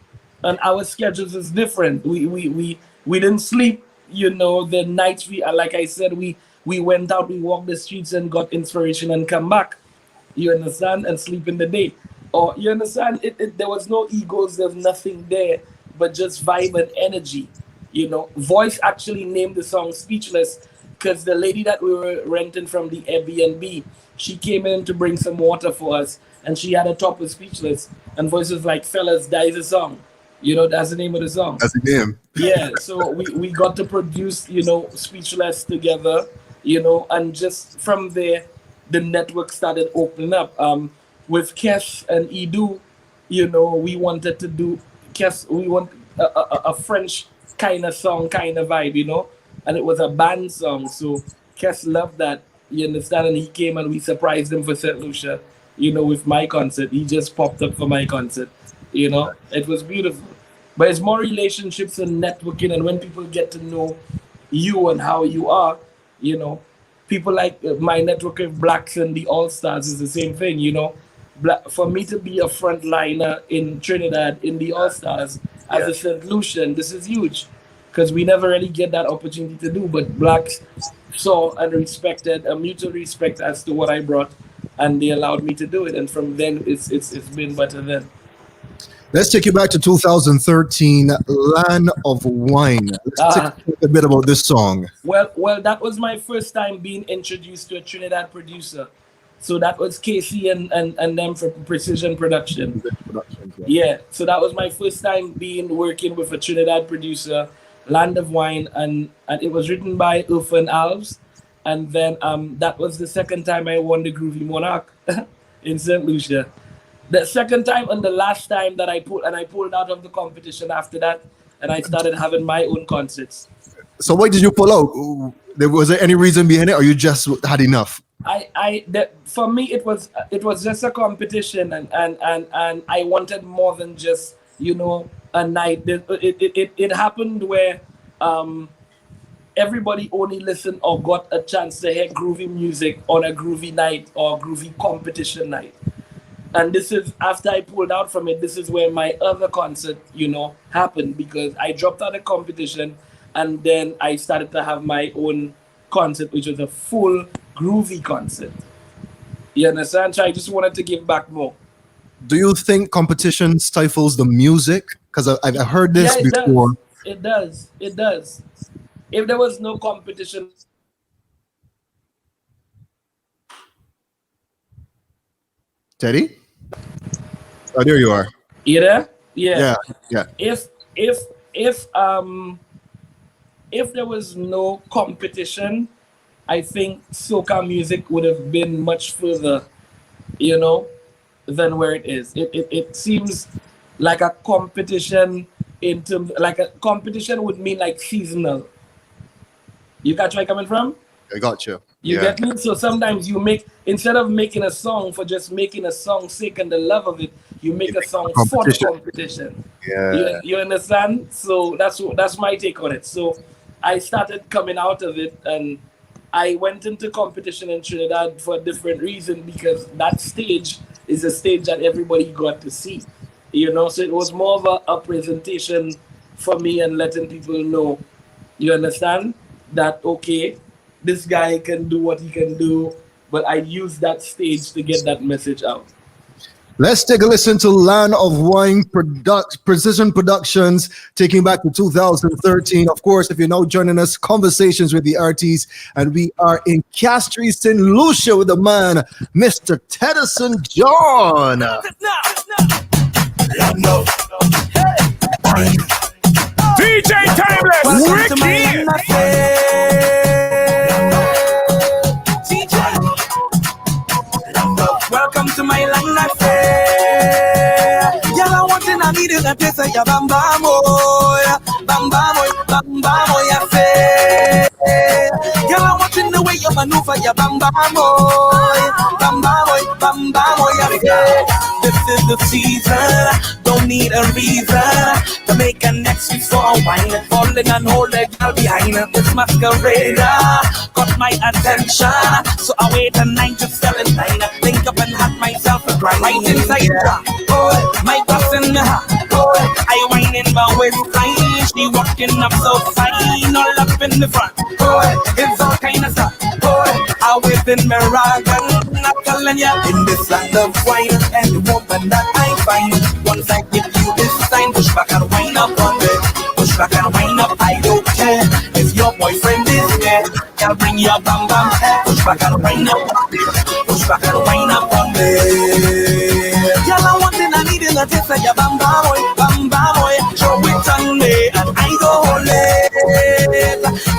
and our schedules is different. We didn't sleep, the nights like I said, we went out, we walked the streets and got inspiration and come back. You understand? And sleep in the day. Or you understand? There was no egos, there's nothing there, but just vibe and energy. Voice actually named the song Speechless because the lady that we were renting from the Airbnb, she came in to bring some water for us, and she had a top with Speechless. And Voice was like, fellas, that is a song. That's the name of the song. that's the name. Yeah, so we got to produce, Speechless together, and just from there, the network started opening up. With Kes and Edu, we wanted to do we want a French kind of song, kind of vibe, and it was a band song. So Kes loved that, you understand, and he came and we surprised him for St. Lucia, with my concert. He just popped up for my concert, it was beautiful. But it's more relationships and networking, and when people get to know you and how you are, people like my network of Blacks and the All Stars is the same thing, For me to be a frontliner in Trinidad in the All Stars as a St. Lucian, this is huge because we never really get that opportunity to do. But Blacks saw and respected a mutual respect as to what I brought, and they allowed me to do it. And from then, it's been better then. Let's take you back to 2013, Land of Wine. Let's talk a bit about this song. Well, that was my first time being introduced to a Trinidad producer. So that was Casey and them for Precision Production. Yeah, so that was my first time working with a Trinidad producer, Land of Wine, and it was written by Urfan Alves. And then that was the second time I won the Groovy Monarch in St. Lucia. The second time and the last time that I pulled out of the competition after that, and I started having my own concerts. So why did you pull out? Was there any reason behind it, or you just had enough? For me it was just a competition, and I wanted more than just a night. It happened where everybody only listened or got a chance to hear groovy music on a groovy night or groovy competition night. And this is after I pulled out from it. This is where my other concert, happened, because I dropped out of competition, and then I started to have my own concert, which was a full groovy concert. You understand? So I just wanted to give back more. Do you think competition stifles the music? Because I've heard this before. It does. If there was no competition. Teddy? Oh, there you are. You there? Yeah. Yeah. If there was no competition, I think soca music would have been much further, than where it is. It seems like a competition in terms, like a competition would mean like seasonal. You catch where I'm coming from? I got you. You get me? So sometimes instead of making a song for just making a song sake and the love of it, you make a song for the competition. Yeah. You understand? So that's my take on it. So I started coming out of it, and I went into competition in Trinidad for a different reason because that stage is a stage that everybody got to see. So it was more of a presentation for me and letting people know, you understand, that okay, this guy can do what he can do, but I use that stage to get that message out. Let's take a listen to Land of Wine Precision Productions, taking back to 2013. Of course, if you're now joining us, Conversations with the Artists, and we are in Castries, St. Lucia with the man, Mr. Teddyson John. DJ Timeless, Welcome to my Ricky. land affair. DJ. Welcome to my land affair. Y'all are wanting a needle and place ya bamba boy, affair. Y'all are watching the way you maneuver ya bamba boy, affair. This is the season, don't need a reason to make an excuse for a wine. Falling and hold a girl behind this masquerader got my attention, so I wait a 9 to 7 9. Think up and had myself a grind. Right inside her, oh, my boss in the heart, oh, I whine in my waistline. She walking up so fine, all up in the front, oh, it's all kind of stuff, oh, I within my rag and not telling ya. In this land of wine and woman that I find, once I give you this sign, push back and wind up on me, push back and wind up. I don't care if your boyfriend is there, I'll bring your bam bam, push back and wind up, push back and wind up on me. Y'all are wanting a needle and taste of your bam bam boy, show it on me and I go hold it.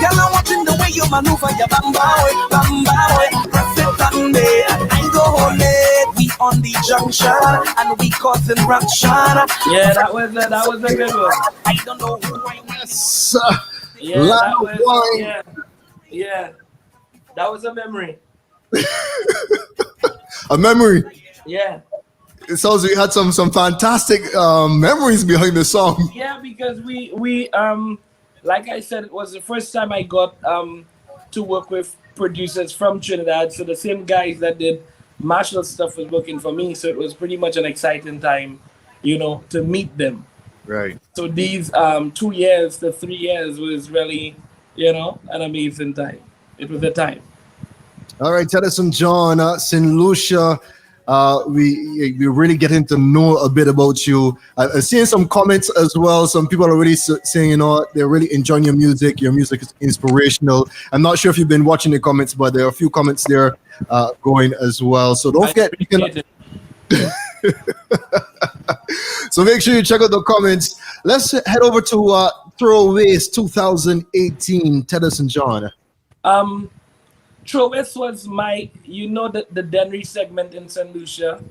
Y'all are watching the way you maneuver your bam boy, press it on me and I go hold it. We on the junction and we causing ruction. Yeah, that was a good one. I don't know who I am. Yes. Yeah, Land that of was, Wine. yeah, that was a memory. A memory. Yeah. It sounds like you had some fantastic memories behind the song. Yeah, because we like I said, it was the first time I got to work with producers from Trinidad. So the same guys that did Marshall stuff was working for me. So it was pretty much an exciting time, to meet them. Right. So these 2 years to 3 years was really, an amazing time. It was a time. All right, Teddyson John, St. Lucia. We really getting to know a bit about you. I've seen some comments as well. Some people are already saying, they're really enjoying your music. Your music is inspirational. I'm not sure if you've been watching the comments, but there are a few comments there going as well. So don't forget, you can. So make sure you check out the comments. Let's head over to Throwaways 2018, Teddyson John. Throwaways was my, the Denry segment in St. Lucia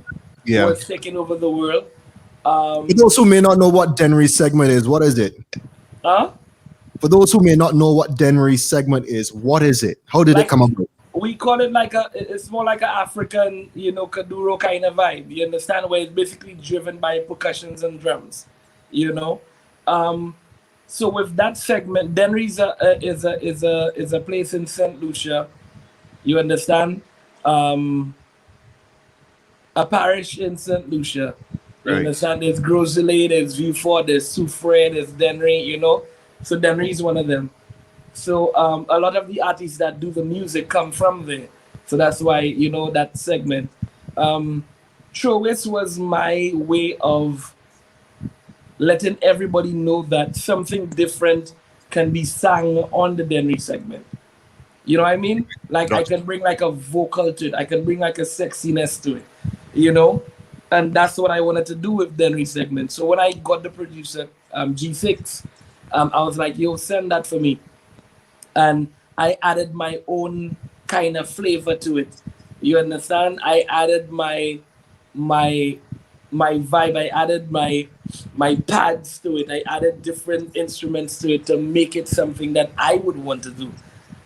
was taking over the world. For those who may not know what Denry segment is, what is it? Huh? For those who may not know what Denry segment is, what is it? How did it come up with? We call it it's more like an African, Kuduro kind of vibe. You understand? Where it's basically driven by percussions and drums, So with that segment, Denry is a place in St. Lucia. You understand? A parish in St. Lucia. You understand? There's Grosley, there's Vieux-Fort, there's Soufrière, there's Denry, So Denry is one of them. So a lot of the artists that do the music come from there. So that's why, that segment. Throwaways was my way of letting everybody know that something different can be sung on the Denry segment. You know what I mean? Like I can bring like a vocal to it. I can bring like a sexiness to it, And that's what I wanted to do with Denry segment. So when I got the producer, G6, I was like, yo, send that for me. And I added my own kind of flavor to it. You understand? I added my vibe. I added my pads to it. I added different instruments to it to make it something that I would want to do.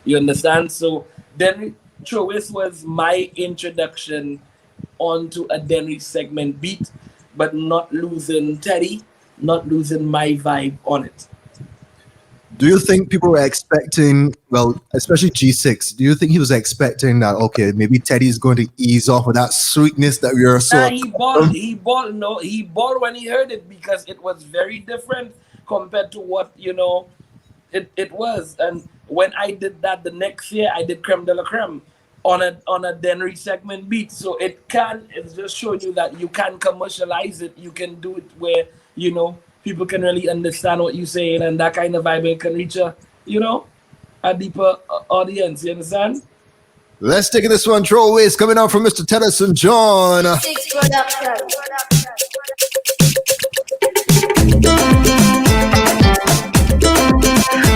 You understand? So then Throwaways was my introduction onto a Denry segment beat, but not losing Teddy, not losing my vibe on it. Do you think people were expecting, well, especially G6, do you think he was expecting that, okay, maybe Teddy's going to ease off of that sweetness that we are Nah, so he balled. He balled. No, he balled when he heard it because it was very different compared to what it was. And when I did that the next year, I did Creme de la Creme on a Denry segment beat. So it's just showing you that you can commercialize it. You can do it where people can really understand what you're saying, and that kind of vibe it can reach a deeper audience. You understand? Let's take this one. Throwaways coming out from Mr. Teddyson John. Six production.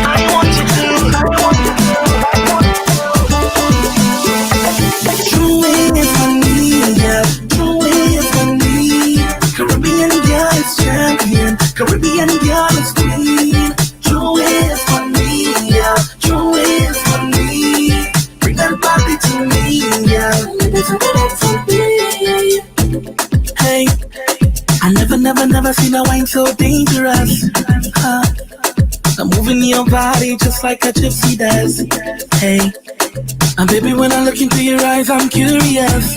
I want you to. True is my need, yeah. True is my need. Caribbean girl is champion. Caribbean girl is queen. True is my need, yeah. True is my need. Bring that body to me, yeah. Hey, I never seen a wine so dangerous. I'm moving your body just like a gypsy does. Hey, and baby, when I look into your eyes, I'm curious.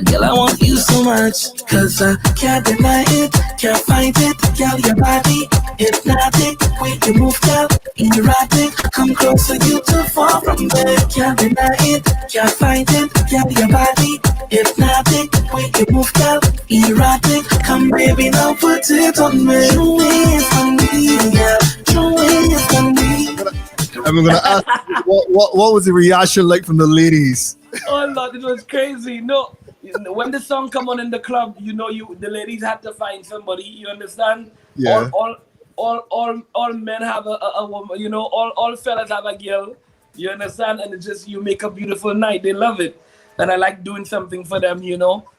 Girl, I want you so much, cause I can't deny it, can't fight it. Girl, your body, hypnotic, way you move, girl, erratic. Come closer, you too far from there. Can't deny it, can't fight it. Girl, your body, hypnotic, way you move, girl, erratic. Come baby, now put it on me. True is on me, girl. True is on me. I'm gonna ask what was the reaction like from the ladies? Oh Lord, it was crazy. No, when the song come on in the club, the ladies had to find somebody. You understand? Yeah. All men have a woman. All fellas have a girl. You understand? And it's just you make a beautiful night. They love it, and I like doing something for them.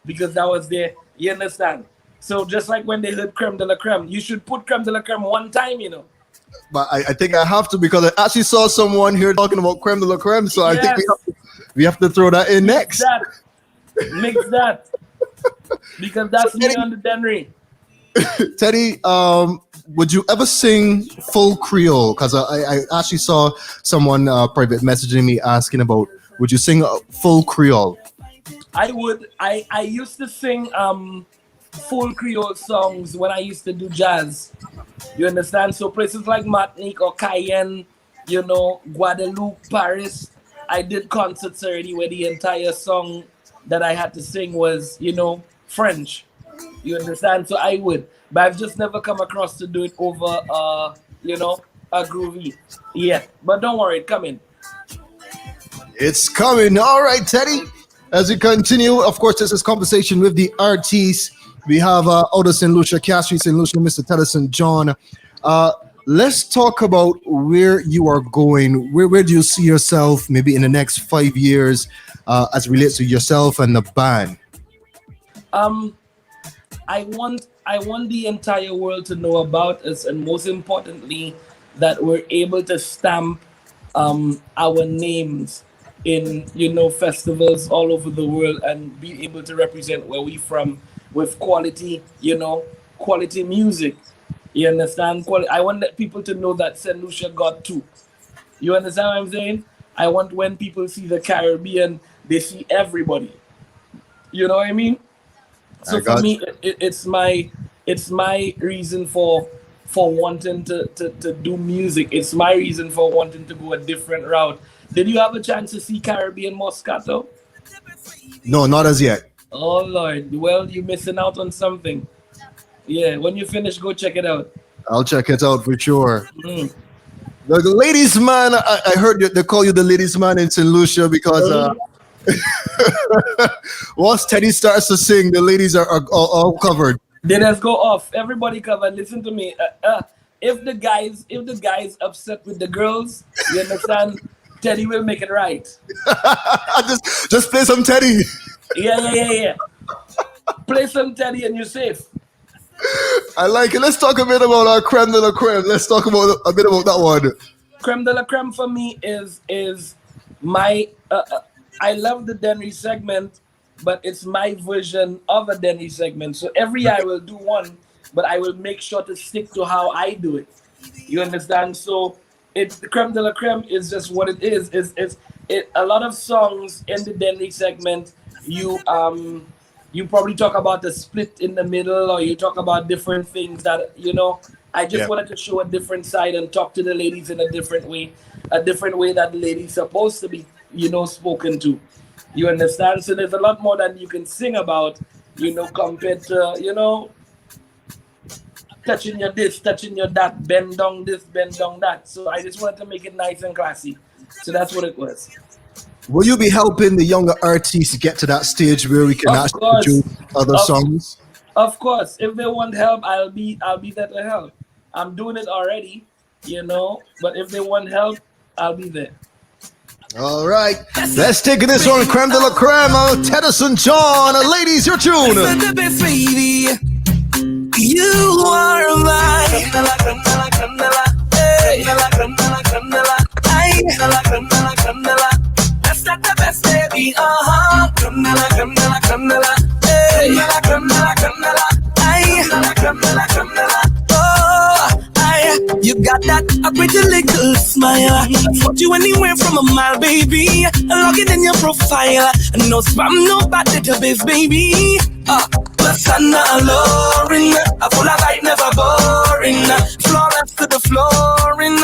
Because that was there. You understand? So just like when they heard Creme de la Creme, you should put Creme de la Creme one time. But I think I have to, because I actually saw someone here talking about creme de la creme, so I think we have to throw that in next. Mix that. Because that's me on the Denry. Teddy, would you ever sing full Creole? Because I actually saw someone private messaging me asking about, would you sing full Creole? I would. I used to sing full Creole songs when I used to do jazz. You understand? So places like Martinique or Cayenne, Guadeloupe, Paris, I did concerts already where the entire song that I had to sing was, French. You understand? So I would. But I've just never come across to do it over, a groovy. Yeah. But don't worry, it's coming. It's coming. All right, Teddy. As we continue, of course, this is conversation with the artists. We have out of St. Lucia, Castries, St. Lucia, Mr. Teddyson John. Let's talk about where you are going. Where do you see yourself maybe in the next 5 years as it relates to yourself and the band? I want the entire world to know about us, and most importantly, that we're able to stamp our names in festivals all over the world and be able to represent where we from with quality quality music. You understand? I want people to know that St. Lucia got two. You understand what I'm saying? I want when people see the Caribbean, they see everybody. You know what I mean? So for me, it's my reason for wanting to do music. It's my reason for wanting to go a different route. Did you have a chance to see Caribbean Moscato? No, not as yet. Oh Lord, well, you're missing out on something. Yeah, when you finish, go check it out. I'll check it out for sure. The ladies man, I heard they call you the ladies man in St. Lucia because once Teddy starts to sing, the ladies are all covered. They just go off. Everybody covered. Listen to me. If the guys upset with the girls, you understand, Teddy will make it right. just play some Teddy. Yeah. Play some Teddy and you're safe. I like it. Let's talk a bit about our creme de la creme. Let's talk about a bit about that one. Creme de la creme for me is my. I love the Denry segment, but it's my version of a Denry segment. So every year I will do one, but I will make sure to stick to how I do it. You understand? So it the creme de la creme is just what it is. It's it a lot of songs in the Denley segment. You probably talk about the split in the middle, or you talk about different things that I just Yeah. wanted to show a different side and talk to the ladies in a different way that the ladies supposed to be spoken to. You understand? So there's a lot more that you can sing about, compared to touching your this, touching your that, bend down this, bend down that. So I just wanted to make it nice and classy. So that's what it was. Will you be helping the younger artists get to that stage where we can Of actually course, produce other of songs? of course. If they want help, I'll be there to help. I'm doing it already, But if they want help, I'll be there. All right, let's take this one, creme de la creme, Teddyson John. Ladies, your tune. The best baby, you are mine. Hey. That's not the best baby. You got that a pretty little smile. I thought you anywhere from a mile, baby. Log it in your profile. No spam, no bad database, baby. Persona alluring. Full of light, never boring. Flawless to the flooring.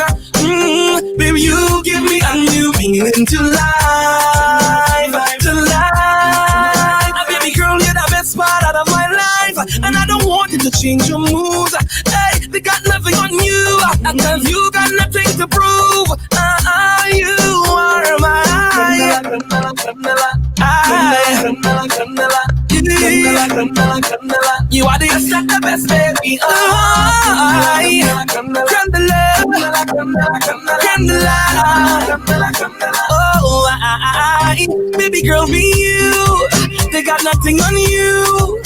Baby, you give me a new meaning to life. To life. Baby girl, you're the best part out of my life. And I don't want you to change your moves. Hey, they got nothing on you. Cause you got nothing to prove. You are mine. You are the best baby. Baby girl, be you. They got nothing on you.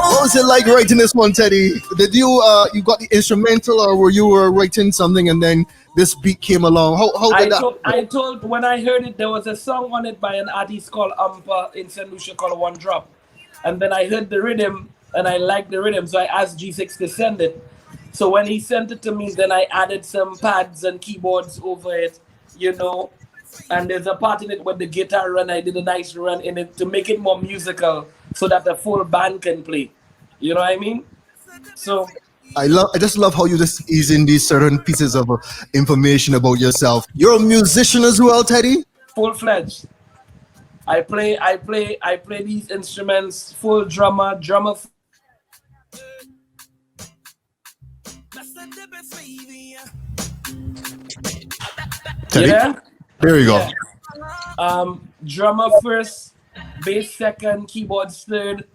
What was it like writing this one, Teddy? Did you got the instrumental, or were you writing something and then this beat came along? How did that? I told when I heard it, there was a song on it by an artist called Ampa in St. Lucia called One Drop. And then I heard the rhythm and I liked the rhythm, so I asked G6 to send it. So when he sent it to me, then I added some pads and keyboards over it, And there's a part in it with the guitar run. I did a nice run in it to make it more musical so that the full band can play. You know what I mean? So I just love how you just ease in these certain pieces of information about yourself. You're a musician as well, Teddy? full-fledged. I play these instruments, full drummer. Teddy? Yeah. There you go. Yeah. Drummer first, bass second, keyboards third,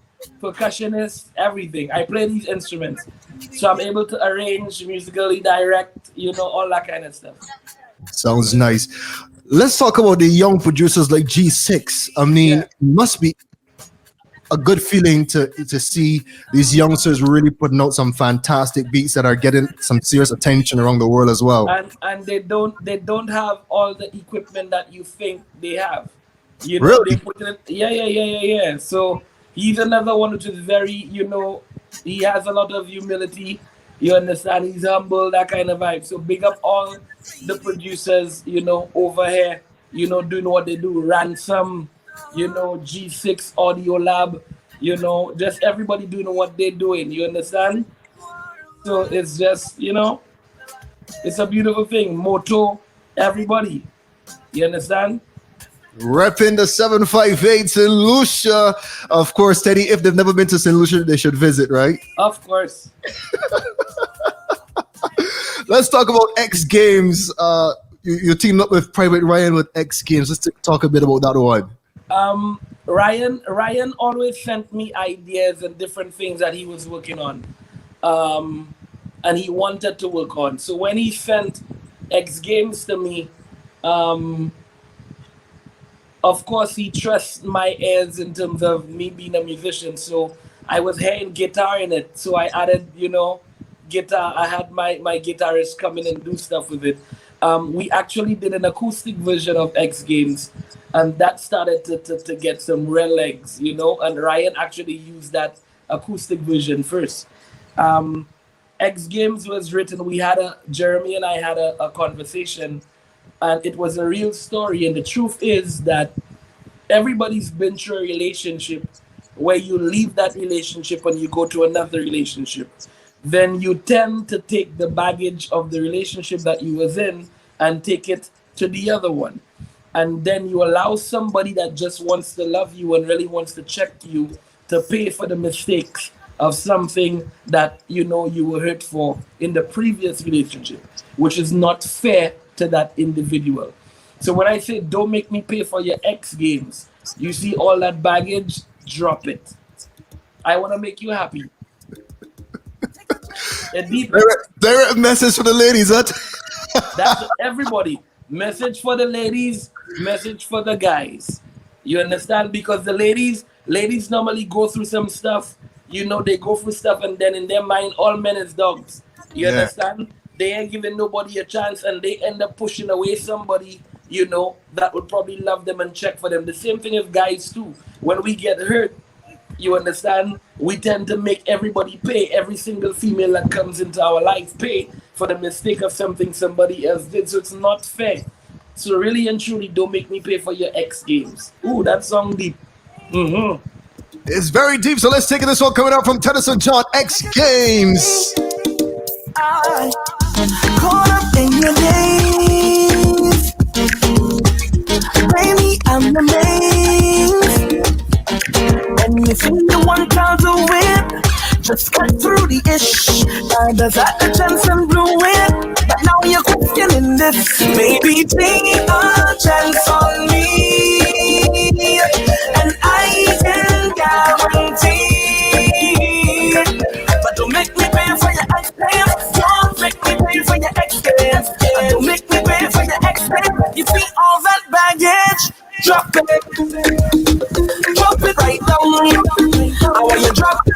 percussionist, everything. I play these instruments, so I'm able to arrange, musically direct, all that kind of stuff. Sounds nice. Let's talk about the young producers like G6. I mean, it must be a good feeling to see these youngsters really putting out some fantastic beats that are getting some serious attention around the world as well. And they don't have all the equipment that you think they have. Really? They put it, yeah. So he's another one which is very, he has a lot of humility. You understand? He's humble, that kind of vibe. So big up all the producers, over here, doing what they do. Ransom, G6 Audio Lab, just everybody doing what they're doing. You understand? So it's just, it's a beautiful thing. Moto, everybody. You understand? Repping the 758 St. Lucia. Of course, Teddy, if they've never been to St. Lucia, they should visit, right? Of course. Let's talk about X Games. You teamed up with Private Ryan with X Games. Let's talk a bit about that one. Ryan always sent me ideas and different things that he was working on. And he wanted to work on. So when he sent X Games to me, of course, he trusts my ears in terms of me being a musician. So I was hearing guitar in it. So I added, guitar. I had my guitarist come in and do stuff with it. We actually did an acoustic version of X Games. And that started to get some real legs, And Ryan actually used that acoustic version first. Um, X Games was written. We had a Jeremy and I had a conversation, and it was a real story. And the truth is that everybody's been through a relationship where you leave that relationship and you go to another relationship. Then you tend to take the baggage of the relationship that you was in and take it to the other one. And then you allow somebody that just wants to love you and really wants to check you to pay for the mistakes of something that you know you were hurt for in the previous relationship, which is not fair to that individual. So when I say don't make me pay for your X Games, you see all that baggage, drop it. I want to make you happy. A deep, Direct message for the ladies, huh? that's everybody. Message for the ladies, message for the guys. You understand? Because the ladies normally go through some stuff. You know, they go through stuff, and then in their mind, all men is dogs. You Yeah. understand? They ain't giving nobody a chance, and they end up pushing away somebody, you know, that would probably love them and check for them. The same thing as guys too. When we get hurt, you understand? We tend to make everybody pay. Every single female that comes into our life pay for the mistake of something somebody else did. So it's not fair. So really and truly, don't make me pay for your X Games. Ooh, that song deep. Mm-hmm. It's very deep, so let's take this one coming out from Teddyson John, X Games. I caught up in your days. Baby, I'm amazed. And you think you want to win, just cut through the ish. I just had the chance and blew it, but now you're questioning this. Maybe take a chance on me, and I can guarantee. But don't make me pay for your experience. Don't make me pay for your experience. Don't make me pay for your experience. You see all that baggage? Drop it. Drop it right down. How are you drop it?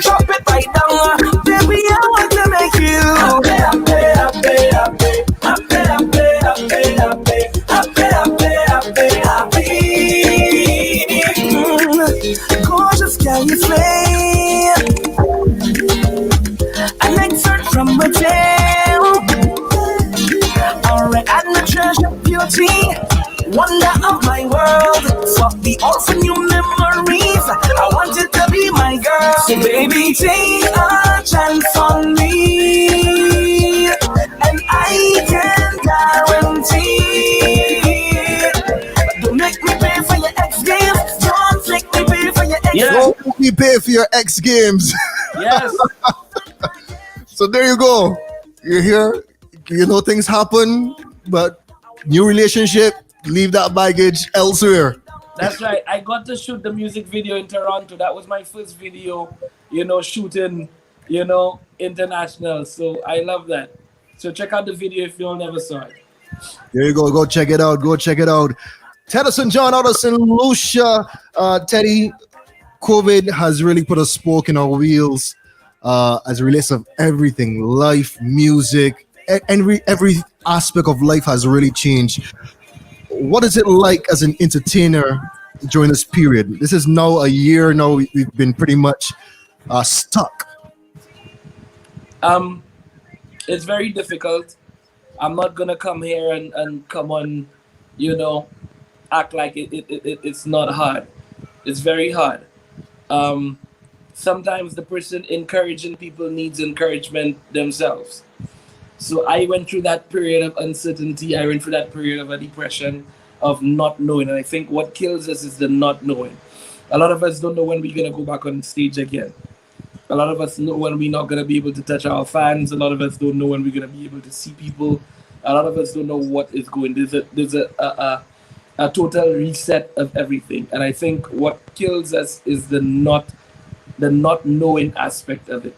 Drop it right down. Baby, I want to make you happy, happy, happy, happy, happy, happy, happy, happy, happy, happy. Gorgeous, can you slay? An excerpt from a tale. Alright, and the treasure beauty. Wonder of my world, swap the old for new memories. I want you to be my girl, so baby take a chance on me, and I can guarantee. Don't make me pay for your X Games. Don't make me pay for your X Games. Yeah. Don't make me pay for your X Games. Yes. So there you go. You're here. You know things happen, but new relationship, leave that baggage elsewhere. That's right. I got to shoot the music video in Toronto. That was my first video, you know, shooting, you know, international. So I love that. So check out the video if you all never saw it. There you go. Go check it out. Go check it out. Teddyson John out of St. Lucia. Teddy, COVID has really put a spoke in our wheels as it relates to everything, life, music, every aspect of life has really changed. What is it like as an entertainer during this period? This is now a year now we've been pretty much stuck. It's very difficult. I'm not gonna come here and come on, you know, act like it's not hard. It's very hard. Sometimes the person encouraging people needs encouragement themselves. So I went through that period of uncertainty. I went through that period of a depression, of not knowing. And I think what kills us is the not knowing. A lot of us don't know when we're going to go back on stage again. A lot of us know when we're not going to be able to touch our fans. A lot of us don't know when we're going to be able to see people. A lot of us don't know what is going. There's a total reset of everything. And I think what kills us is the not knowing aspect of it.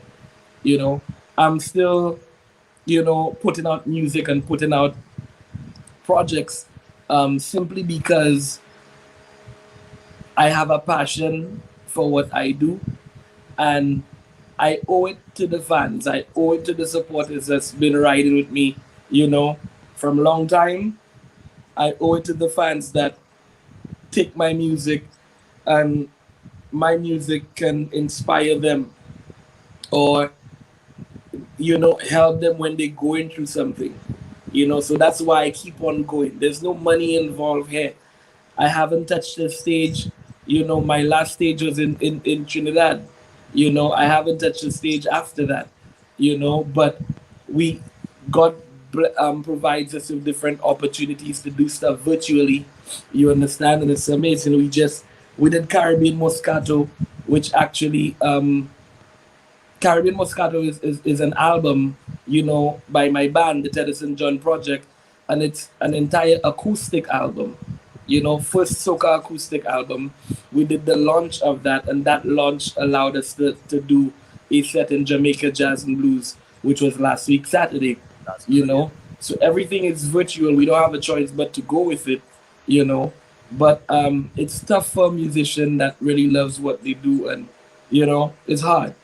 You know, I'm still, you know, putting out music and putting out projects simply because I have a passion for what I do, and I owe it to the fans. I owe it to the supporters that's been riding with me, you know, from a long time. I owe it to the fans that take my music and my music can inspire them, or help them when they're going through something. So that's why I keep on going. There's no money involved here. I haven't touched the stage. My last stage was in Trinidad. I haven't touched the stage after that. But we, God provides us with different opportunities to do stuff virtually. You understand? And it's amazing. We did Caribbean Moscato, which actually Caribbean Moscato is an album, by my band, the Teddyson John project, and it's an entire acoustic album, first soca acoustic album. We did the launch of that, and that launch allowed us to do a set in Jamaica Jazz and Blues, which was last week, Saturday, That's you brilliant. know. So everything is virtual. We don't have a choice but to go with it, you know. But it's tough for a musician that really loves what they do, and it's hard.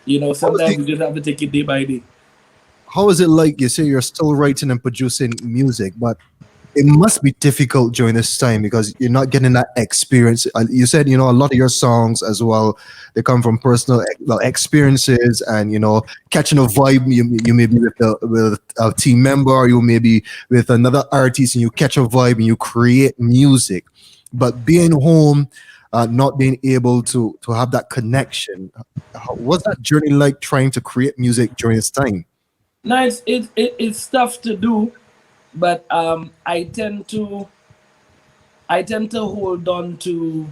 How is Sometimes it, we just have to take it day by day. how is it like? You say you're still writing and producing music, but it must be difficult during this time because you're not getting that experience. You said, a lot of your songs as well, they come from personal well, experiences and, catching a vibe. You may be with a team member, or you may be with another artist and you catch a vibe and you create music. But being home, not being able to have that connection, what's that journey like trying to create music during this time? No, it's tough to do, but I tend to hold on to,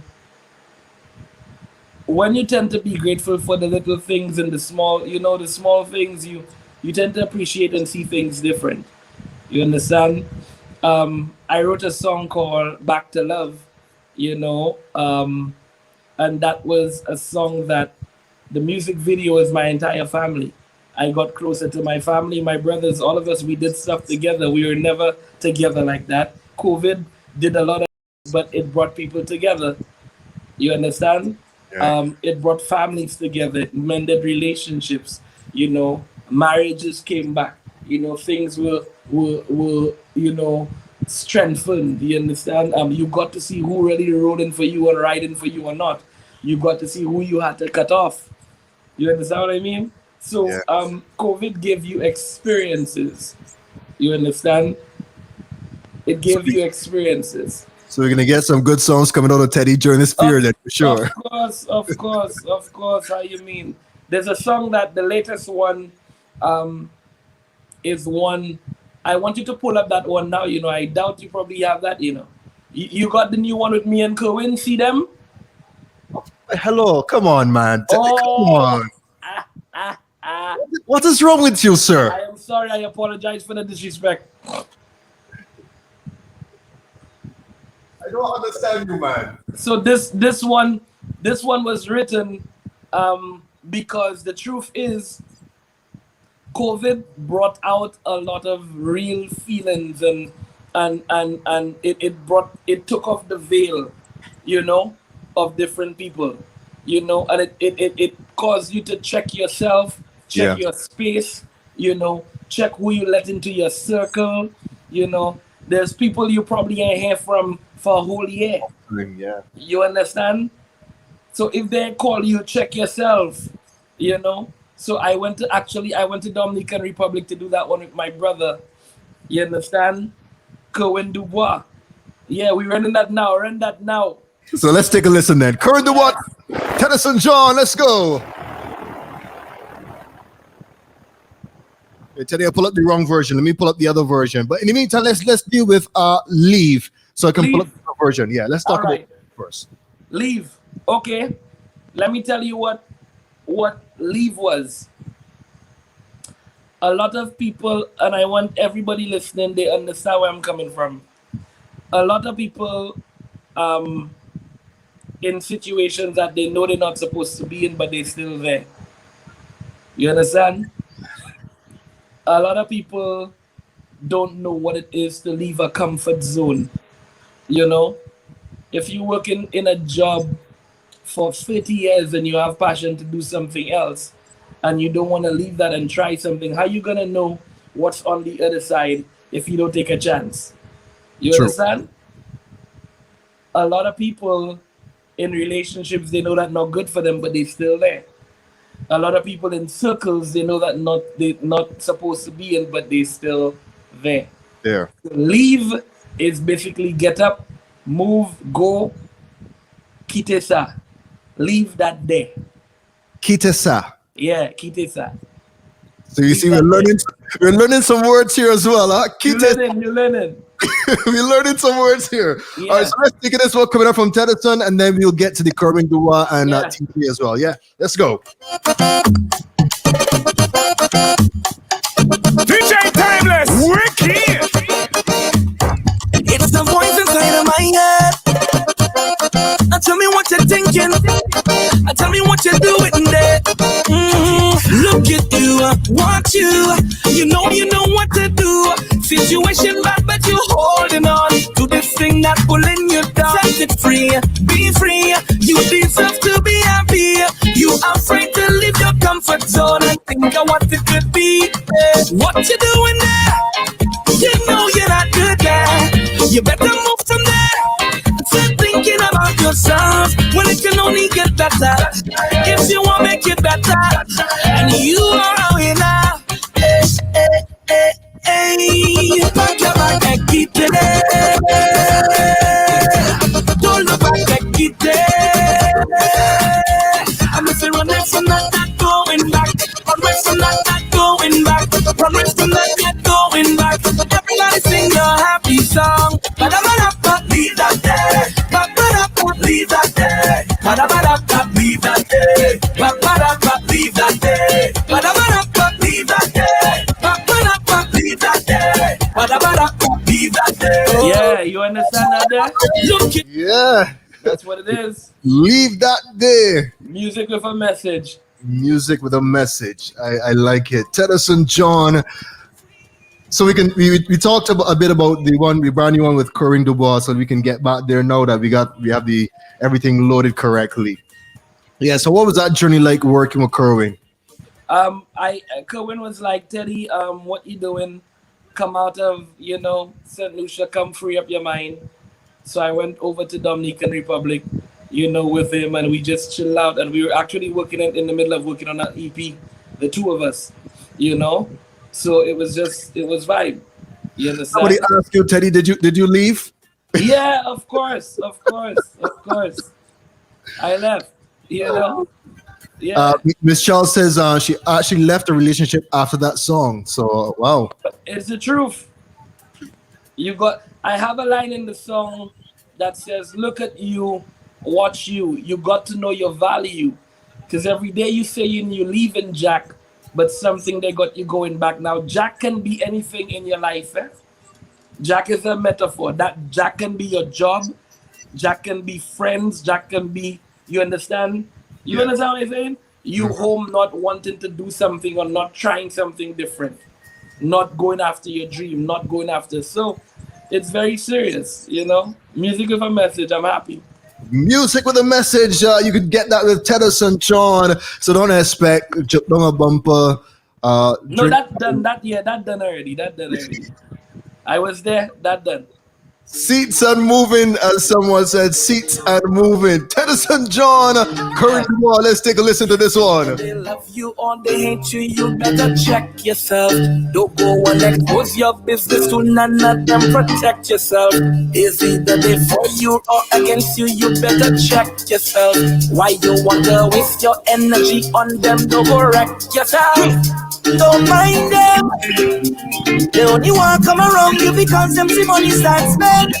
when you tend to be grateful for the little things and the small things, you tend to appreciate and see things different. You understand? I wrote a song called Back to Love, and that was a song that the music video is my entire family. I got closer to my family, my brothers, all of us. We did stuff together. We were never together like that. COVID did a lot of, but it brought people together. You understand? Yeah. It brought families together. It mended relationships. Marriages came back. Things were strengthened. You understand? You got to see who really rolling for you and riding for you or not. You got to see who you had to cut off. You understand what I mean? So Yeah. COVID gave you experiences. You understand? It So, gave you experiences. so we're gonna get some good songs coming out of Teddy during this Of, period, then, for of sure. course, of course, of course. How you mean? There's a song that the latest one um, is one. I want you to pull up that one now. I doubt you probably have that. You got the new one with me and Cohen. See them? Hello, come on, man. Come Oh, on. ah, ah, ah. What is wrong with you, sir? I am sorry. I apologize for the disrespect. I don't understand you, man. So this one was written because the truth is COVID brought out a lot of real feelings, and it took off the veil, you know, of different people, and it caused you to check yourself, check Yeah. your space, check who you let into your circle, there's people you probably ain't hear from for a whole year. Yeah. You understand? So if they call you, check yourself. So I went to Dominican Republic to do that one with my brother. You understand? Cohen Dubois. Yeah, we running that now. Run that now. So let's take a listen then. Current the what? Teddyson John, let's go. Hey, Teddy, I pull up the wrong version. Let me pull up the other version. But in the meantime, let's deal with leave. So I can pull up Leave. the other version. Yeah, let's All talk about right. it first. Leave. Okay. Let me tell you what leave was. A lot of people, and I want everybody listening, they understand where I'm coming from. A lot of people in situations that they know they're not supposed to be in, but they're still there. You understand? A lot of people don't know what it is to leave a comfort zone. You know, if you work in a job for 30 years and you have passion to do something else and you don't want to leave that and try something, how you gonna know what's on the other side if you don't take a chance? You True. understand? A lot of people in relationships, they know that's not good for them, but they're still there. A lot of people in circles, they know that they're not supposed to be in, but they still there. There. Leave is basically get up, move, go, kitesa. Leave that there. Kitesa. Yeah, kitesa. So you see, we're learning some words here as well, huh? You're learning. We're learning some words here. Yeah. All right, so let's take this one coming up from Teddyson, and then we'll get to the Corinne Dubois and Yeah. TP as well. Yeah, let's go. DJ Timeless, wicked. It's the voice inside of my head. Now tell me what you're thinking. Tell me what you're doing there. Look at you, watch you. You know what to do. Situation bad, but you holding on to this thing that pulling you down. Set it free, be free. You deserve to be happy. You are afraid to leave your comfort zone and think of what it could be. What you doing there? You know you're not good there. You better move from there. Start thinking about yourself. Well, it can only get better if you want to make it better. And you are a winner. Hey, back your back and keep it. Don't look back and keep it. I'm if you run away from that, not going back. Run away from that, not going back. Run away from that, not going back. Everybody sing your happy song. Ba-da-ba-da-ba, leave that there. Ba-ba-da-ba, leave that there. Ba-da-ba-da-ba, leave that there. Ba-ba-da-ba, leave that there. Ba-da-ba-da-ba, leave that there. Ba-ba-da-ba, leave that there. Ba-da-ba-da-ba, leave that there. Yeah, you understand that there? Look at Yeah, That's what it is. leave that there. Music with a message. Music with a message. I like it. Teddyson John. So we talked about a bit about the brand new one with Corinne Dubois, so we can get back there now that we have the everything loaded correctly. Yeah. So what was that journey like working with Corinne? Kerwin was like, Teddy, what you doing? Come out of, St. Lucia, come free up your mind. So I went over to Dominican Republic, with him, and we just chill out. And we were actually working in the middle of working on an EP, the two of us, So it was vibe. You understand? Somebody asked you, Teddy, did you leave? Yeah, of course. I left, Yeah. Miss Charles says she actually left the relationship after that song. So wow. It's the truth. I have a line in the song that says, look at you, watch you. You got to know your value. Because every day you saying you're leaving Jack, but something they got you going back. Now, Jack can be anything in your life. Jack is a metaphor. That Jack can be your job. Jack can be friends. Jack can be, you understand? You understand what I'm saying? You home not wanting to do something or not trying something different. Not going after your dream, not going after. So it's very serious, Music with a message. I'm happy. Music with a message. You could get that with Teddyson John. So don't expect don't a bumper. No, that done already. I was there, that done. Seats and moving, as someone said, seats and moving. Teddyson John, Corinne Dubois. Let's take a listen to this one. they love you or they hate you, you better check yourself. Don't go and expose your business to none of them. Protect yourself. Is either they for you or against you, you better check yourself. Why you want to waste your energy on them? Don't correct yourself. Don't mind them. They only want to come around you because them see money start spend.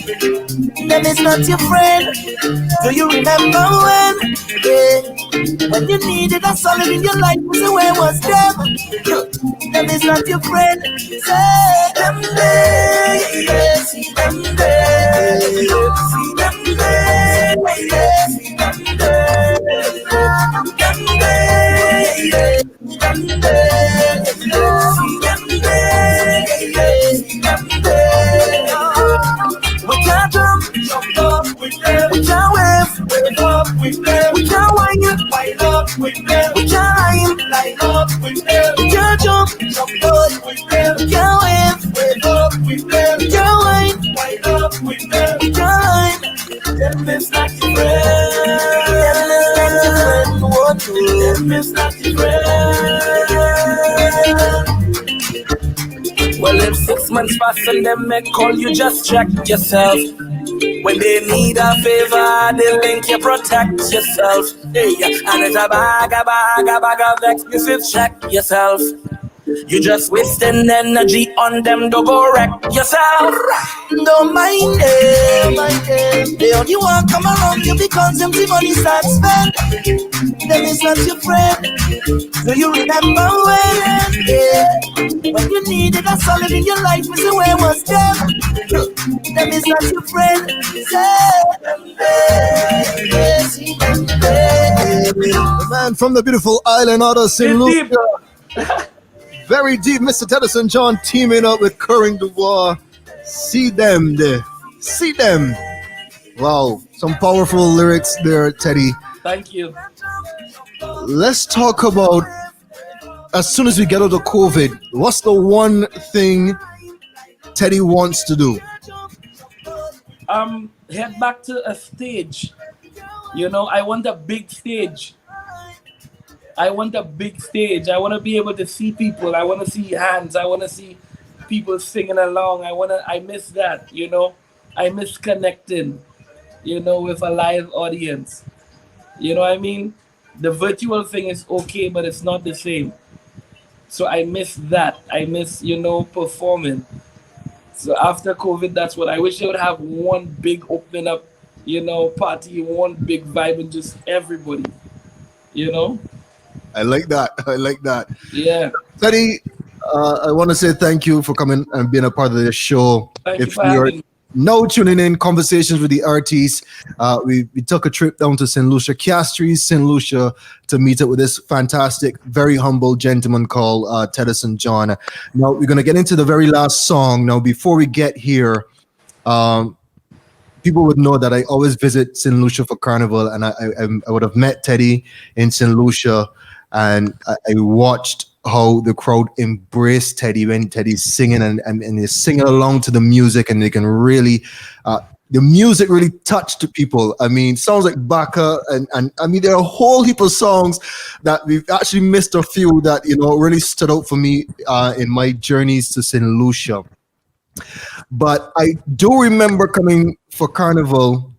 Them is not your friend. Do you remember when? Yeah. When you needed a solid in your life, so where was them? Them is not your friend. Say them there, yeah. See them there, yeah. See them there, yeah. See them there, them there, yeah. Them there, yeah. See them there, yeah. See them there. We can't jump up with them. We can't wave up with them. We can't wind up with them. We can't line up with them. We can't jump up with them. We can't wave up with them. We can't wind up with them. We can't. Them is not your friend. Them is not your friend. What Them is not your friend. Well, if 6 months pass and them may call you, just check yourself. When they need a favor, they link you, protect yourself. Hey, and it's a bag of excuses, check yourself. You just wasting energy on them, don't go wreck yourself. Don't mind them. They only want come around you because them the money start spend. Them is not your friend. Do you remember when? Yeah. When you needed a solid in your life, is the way was them. Them is not your friend. See them, Man from the beautiful island out of St. Lucia. Very deep, Mr. Teddyson John teaming up with Corinne Dubois. See them there. See them. Wow, some powerful lyrics there, Teddy. Thank you. Let's talk about, as soon as we get out of COVID, what's the one thing Teddy wants to do? Head back to a stage. You know, I want a big stage. I want a big stage. I want to be able to see people. I want to see hands. I want to see people singing along. I miss that, you know. I miss connecting, you know, with a live audience. You know what I mean? The virtual thing is okay, but it's not the same. So I miss that. I miss, you know, performing. So after COVID, that's what I wish they would have, one big opening up, you know, party, one big vibe, and just everybody, you know? I like that. I like that. Yeah. Teddy, I want to say thank you for coming and being a part of this show. Thank you If for you're having me. now tuning in, Conversations with the Artists, we took a trip down to St. Lucia, Castries, St. Lucia, to meet up with this fantastic, very humble gentleman called Teddyson John. Now, we're going to get into the very last song. Now, before we get here, people would know that I always visit St. Lucia for Carnival, and I would have met Teddy in St. Lucia, and I watched how the crowd embraced Teddy when Teddy's singing and he's singing along to the music, and they can really, the music really touched the people. I mean, songs like Baka, and I mean, there are a whole heap of songs that we've actually missed a few that, you know, really stood out for me in my journeys to St. Lucia. But I do remember coming for Carnival,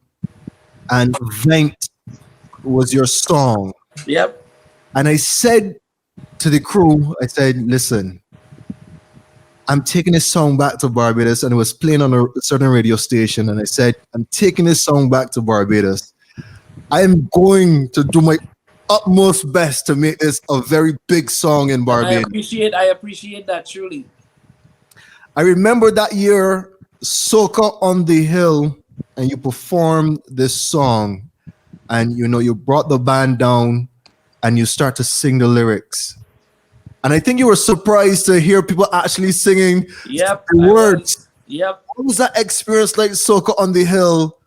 and Vent was your song. Yep. And I said to the crew, I said, listen, I'm taking this song back to Barbados, and it was playing on a certain radio station. And I said, I'm taking this song back to Barbados. I am going to do my utmost best to make this a very big song in Barbados. I appreciate that, truly. I remember that year, Soca on the Hill, and you performed this song, and you know, you brought the band down and you start to sing the lyrics. And I think you were surprised to hear people actually singing the words. Yep. What was that experience like, Soca on the Hill?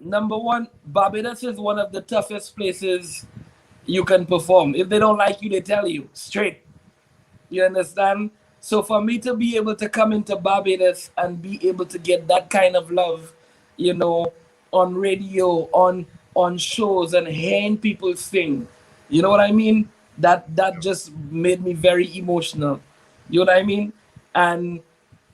Number one, Barbados is one of the toughest places you can perform. If they don't like you, they tell you straight. You understand? So for me to be able to come into Barbados and be able to get that kind of love, you know, on radio, on shows, and hearing people sing, you know what I mean? That just made me very emotional. You know what I mean? And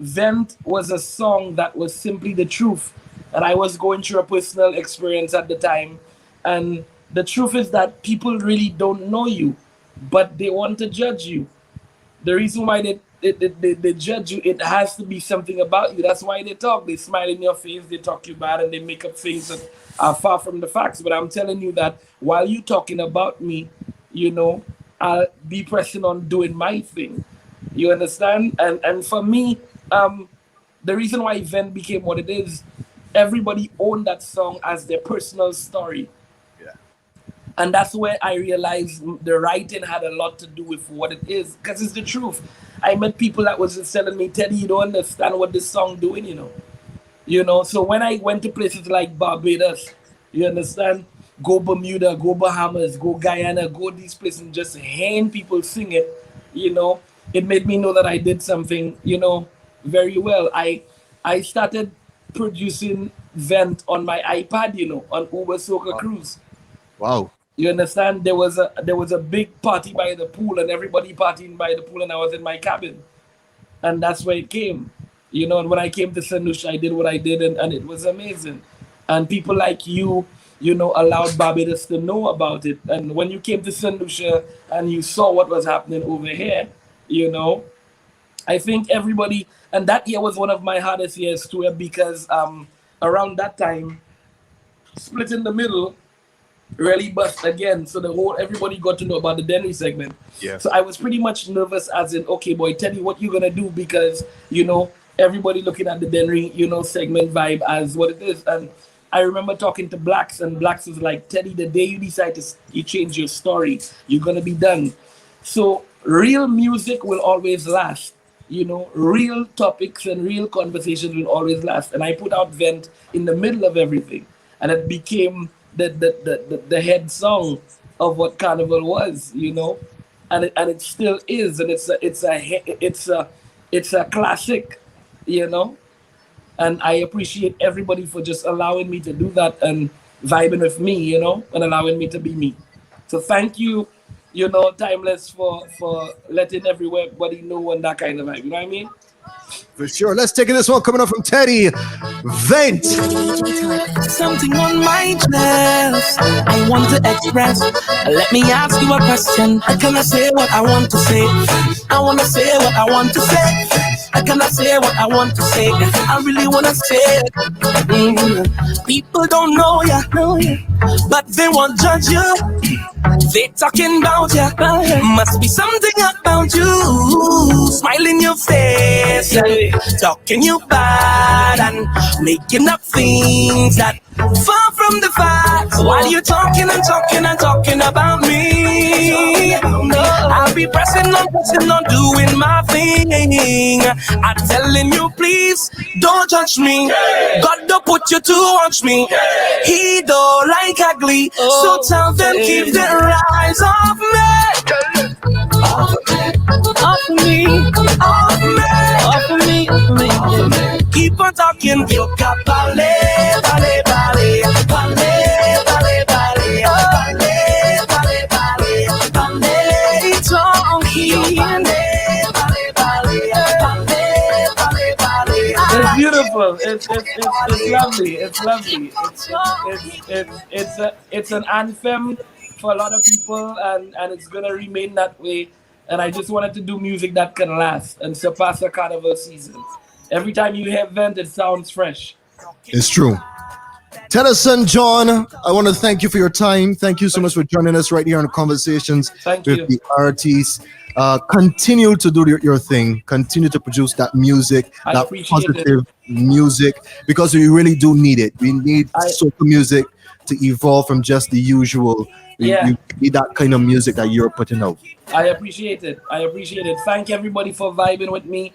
Vent was a song that was simply the truth. And I was going through a personal experience at the time. And the truth is that people really don't know you, but they want to judge you. The reason why they judge you, it has to be something about you. That's why they talk. They smile in your face, they talk you bad, and they make up things that are far from the facts. But I'm telling you that while you talking about me, you know, I'll be pressing on doing my thing. You understand? And for me, the reason why Event became what it is, everybody owned that song as their personal story. Yeah. And that's where I realized the writing had a lot to do with what it is, because it's the truth. I met people that was just telling me, Teddy, you don't understand what this song doing, you know. You know, so when I went to places like Barbados, you understand, go Bermuda, go Bahamas, go Guyana, go these places and just hearing people sing it, you know, it made me know that I did something, you know, very well. I started producing Vent on my iPad, you know, on Uber Soca Cruise. Wow. You understand? There was a big party by the pool, and everybody partying by the pool, and I was in my cabin, and that's where it came. And when I came to St. Lucia, I did what I did, and it was amazing. And people like you, allowed Barbados to know about it. And when you came to St. Lucia and you saw what was happening over here, you know, I think everybody, and that year was one of my hardest years too, because around that time, Split in the Middle really bust again. So everybody got to know about the Denry segment. Yeah. So I was pretty much nervous, as in, okay, boy, Teddy, what you gonna do? Because everybody looking at the Denry, segment vibe as what it is. And I remember talking to Blacks, and Blacks was like, Teddy, the day you decide you change your story, you're gonna be done. So real music will always last. Real topics and real conversations will always last. And I put out Vent in the middle of everything, and it became the head song of what Carnival was, and it still is, and it's a classic, and I appreciate everybody for just allowing me to do that and vibing with me, and allowing me to be me. So thank you, Timeless, for letting everybody know and that kind of vibe. You know what I mean? For sure. Let's take this one coming up from Teddy. Vent. Something on my chest I want to express. Let me ask you a question. Can I say what I want to say? I want to say what I want to say. Can I say what I want to say? I really want to say it. People don't know ya, but they won't judge you. They talking about ya. Must be something about you. Smile in your face, talking you bad and making up things that far from the facts. While you talking about me, I'll be pressing on, doing my thing. I'm telling you, please don't judge me. God don't put you to watch me. He don't like ugly, so tell them keep their eyes off me. Off me. Keep on talking. You got ballet. It's beautiful. It's lovely. It's lovely. It's an anthem for a lot of people, and it's gonna remain that way. And I just wanted to do music that can last and surpass the carnival season. Every time you hear Vent, it sounds fresh. It's true. Teddyson John, I want to thank you for your time. Thank you so much for joining us right here on Conversations Thank with you. the artists. Continue to do your thing. Continue to produce that music, I that appreciate positive music, because we really do need it. We need soca music to evolve from just the usual. Yeah. You need that kind of music that you're putting out. I appreciate it. Thank everybody for vibing with me.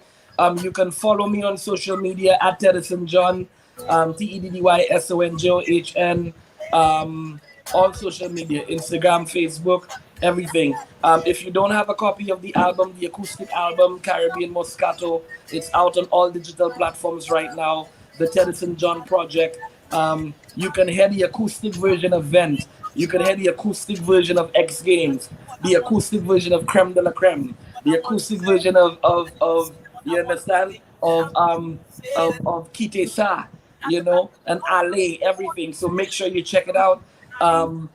You can follow me on social media at Teddyson John, TEDDYSONJOHN, all social media, Instagram, Facebook, everything. If you don't have a copy of the album, the acoustic album, Caribbean Moscato, it's out on all digital platforms right now. The Teddyson John Project. You can hear the acoustic version of Vent. You can hear the acoustic version of X Games, the acoustic version of Creme de la Creme, the acoustic version of you understand, of Kite Sa, and Ale, everything. So make sure you check it out. And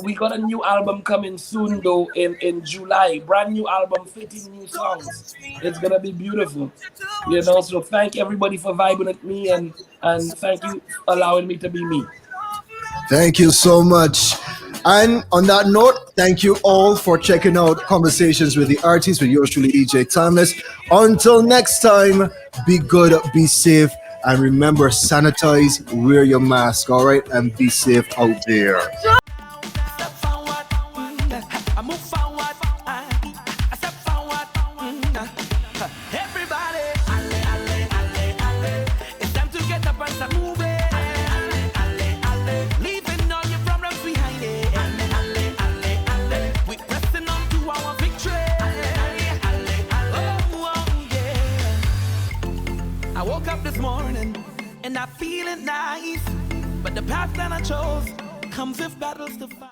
we got a new album coming soon though in July. Brand new album, 15 new songs. It's gonna be beautiful. So thank everybody for vibing with me, and thank you for allowing me to be me. Thank you so much. And on that note, thank you all for checking out Conversations with the Artists with yours truly, DJ Timeless. Until next time, be good, be safe, and remember, sanitize, wear your mask, all right? And be safe out there. Feeling nice, but the path that I chose comes with battles to fight.